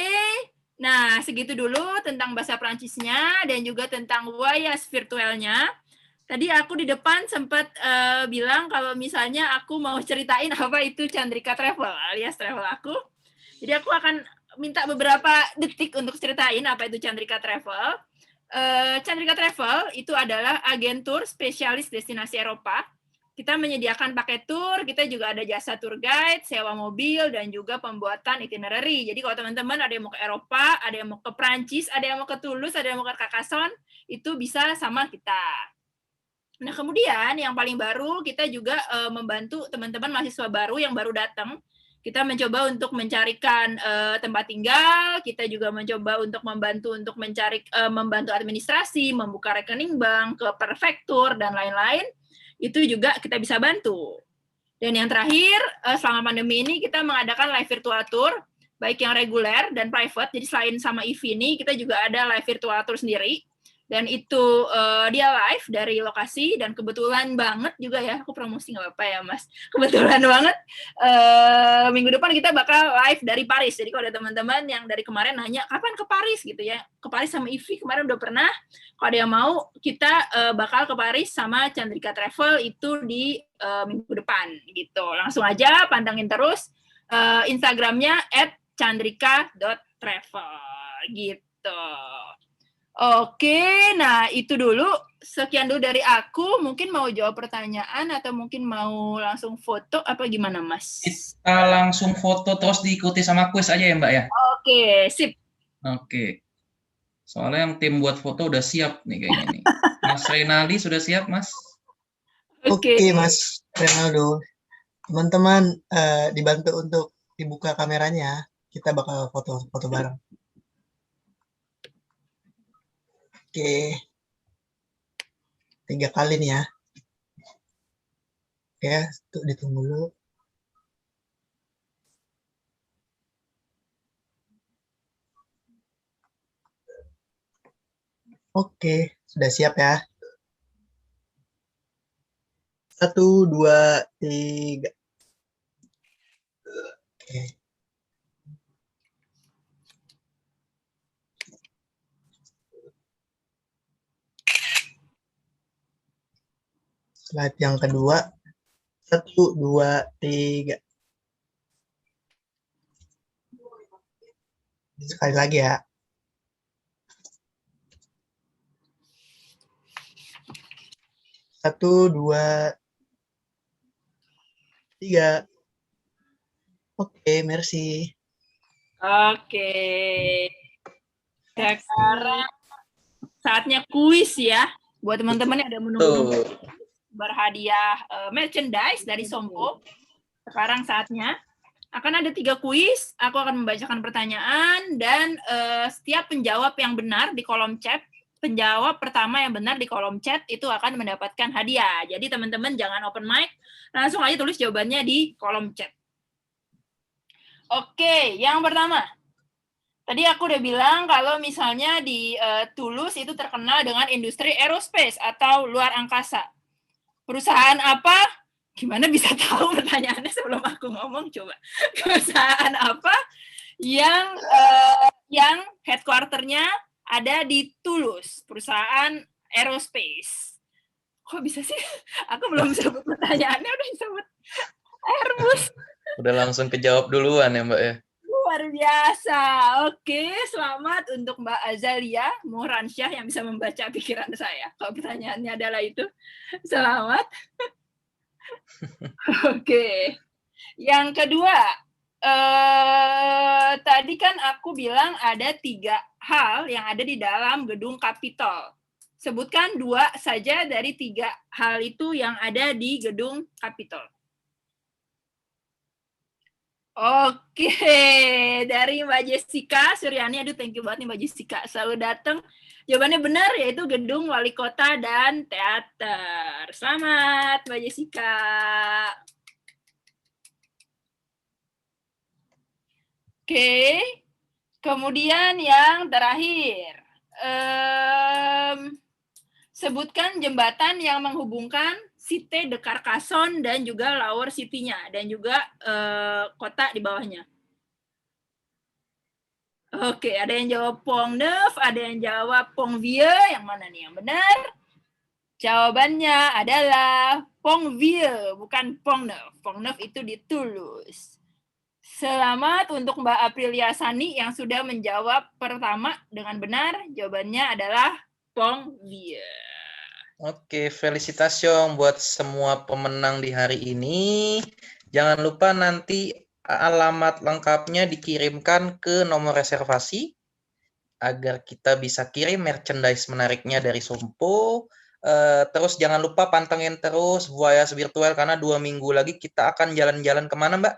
Nah, segitu dulu tentang bahasa Prancisnya dan juga tentang voyage virtualnya. Tadi aku di depan sempat bilang kalau misalnya aku mau ceritain apa itu Chandrika Travel alias travel aku. Jadi aku akan minta beberapa detik untuk ceritain apa itu Chandrika Travel. Chandrika Travel itu adalah agentur spesialis destinasi Eropa. Kita menyediakan paket tour, kita juga ada jasa tour guide, sewa mobil, dan juga pembuatan itinerary. Jadi kalau teman-teman ada yang mau ke Eropa, ada yang mau ke Prancis, ada yang mau ke Toulouse, ada yang mau ke Carcassonne, itu bisa sama kita. Nah, kemudian yang paling baru, kita juga membantu teman-teman mahasiswa baru yang baru datang. Kita mencoba untuk mencarikan tempat tinggal, kita juga mencoba untuk membantu administrasi, membuka rekening bank, ke prefektur, dan lain-lain. Itu juga kita bisa bantu. Dan yang terakhir, selama pandemi ini kita mengadakan live virtual tour, baik yang reguler dan private. Jadi selain sama EV ini, kita juga ada live virtual tour sendiri. Dan itu dia live dari lokasi, dan kebetulan banget juga ya, aku promosi nggak apa-apa ya Mas, kebetulan banget minggu depan kita bakal live dari Paris. Jadi kalau ada teman-teman yang dari kemarin nanya, kapan ke Paris gitu ya, ke Paris sama Ivy kemarin udah pernah, kalau ada yang mau, kita bakal ke Paris sama Chandrika Travel itu di minggu depan gitu. Langsung aja pantengin terus Instagramnya @chandrika.travel gitu. Oke, nah itu dulu. Sekian dulu dari aku. Mungkin mau jawab pertanyaan atau mungkin mau langsung foto apa gimana, Mas? Kita langsung foto terus diikuti sama kuis aja ya, Mbak ya? Oke, sip. Oke. Soalnya yang tim buat foto udah siap nih kayaknya nih. Mas Renaldi sudah siap, Mas? Oke, Mas Renaldo. Teman-teman dibantu untuk dibuka kameranya. Kita bakal foto bareng. Oke, 3 kali nih ya. Oke, ditunggu dulu. Oke, sudah siap ya. 1, 2, 3. Oke. Slide yang kedua, 1, 2, 3. Sekali lagi ya. 1, 2, 3. Oke, merci. Oke. Sekarang saatnya kuis ya. Buat teman-teman yang ada menunggu Tuh. berhadiah merchandise dari Sompo. Sekarang saatnya. Akan ada 3 kuis, aku akan membacakan pertanyaan, dan setiap penjawab yang benar di kolom chat, penjawab pertama yang benar di kolom chat itu akan mendapatkan hadiah. Jadi teman-teman jangan open mic, langsung aja tulis jawabannya di kolom chat. Oke, yang pertama. Tadi aku udah bilang kalau misalnya di Toulouse itu terkenal dengan industri aerospace atau luar angkasa. Perusahaan apa? Gimana bisa tahu pertanyaannya sebelum aku ngomong, coba. Perusahaan apa yang headquarter-nya ada di Toulouse, perusahaan aerospace. Kok bisa sih? Aku belum sebut pertanyaannya udah disebut Airbus. Udah langsung kejawab duluan ya, Mbak ya. Luar biasa. Oke, selamat untuk Mbak Azalia Muhransyah yang bisa membaca pikiran saya. Kalau pertanyaannya adalah itu, selamat. Oke. Yang kedua, tadi kan aku bilang ada 3 hal yang ada di dalam gedung Capitol. Sebutkan 2 saja dari 3 hal itu yang ada di gedung Capitol. Oke, dari Mbak Jessica Suryani, aduh thank you banget nih Mbak Jessica, selalu datang. Jawabannya benar, yaitu gedung wali kota dan teater. Selamat Mbak Jessica. Oke, kemudian yang terakhir. Sebutkan jembatan yang menghubungkan Cité de Carcassonne dan juga Lower City-nya, dan juga kota di bawahnya. Oke, ada yang jawab Pont Neuf, ada yang jawab Pont Vieux. Yang mana nih yang benar? Jawabannya adalah Pont Vieux, bukan Pont Neuf. Pont Neuf itu di Toulouse. Selamat untuk Mbak Aprilia Sani yang sudah menjawab pertama dengan benar. Jawabannya adalah Pont Vieux. Oke, felicitations buat semua pemenang di hari ini. Jangan lupa nanti alamat lengkapnya dikirimkan ke nomor reservasi agar kita bisa kirim merchandise menariknya dari Sompo. Terus jangan lupa pantengin terus Voyage Virtual karena 2 minggu lagi kita akan jalan-jalan kemana, Mbak?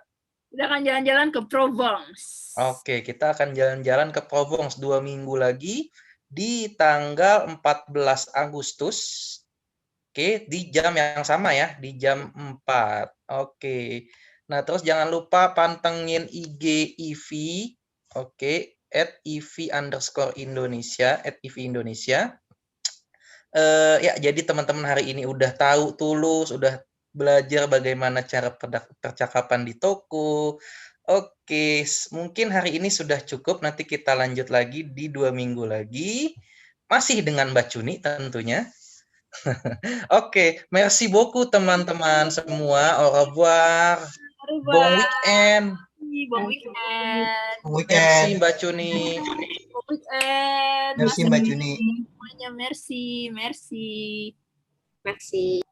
Kita akan jalan-jalan ke Provence. Oke, kita akan jalan-jalan ke Provence 2 minggu lagi di tanggal 14 Agustus. Oke, di jam yang sama ya, di jam 4. Oke. Nah, terus jangan lupa pantengin IG EV, oke, @EV_Indonesia, @EV_Indonesia. Ya, jadi teman-teman hari ini udah tahu Toulouse, udah belajar bagaimana cara percakapan di toko. Oke, mungkin hari ini sudah cukup, nanti kita lanjut lagi di 2 minggu lagi, masih dengan Mbak Cuni tentunya. Oke, merci beaucoup teman-teman semua. Au revoir. Bon weekend. Bon weekend. Bon weekend. Merci Mbak Cuni. Bon weekend. Merci Mbak Cuni. Semuanya merci. Merci.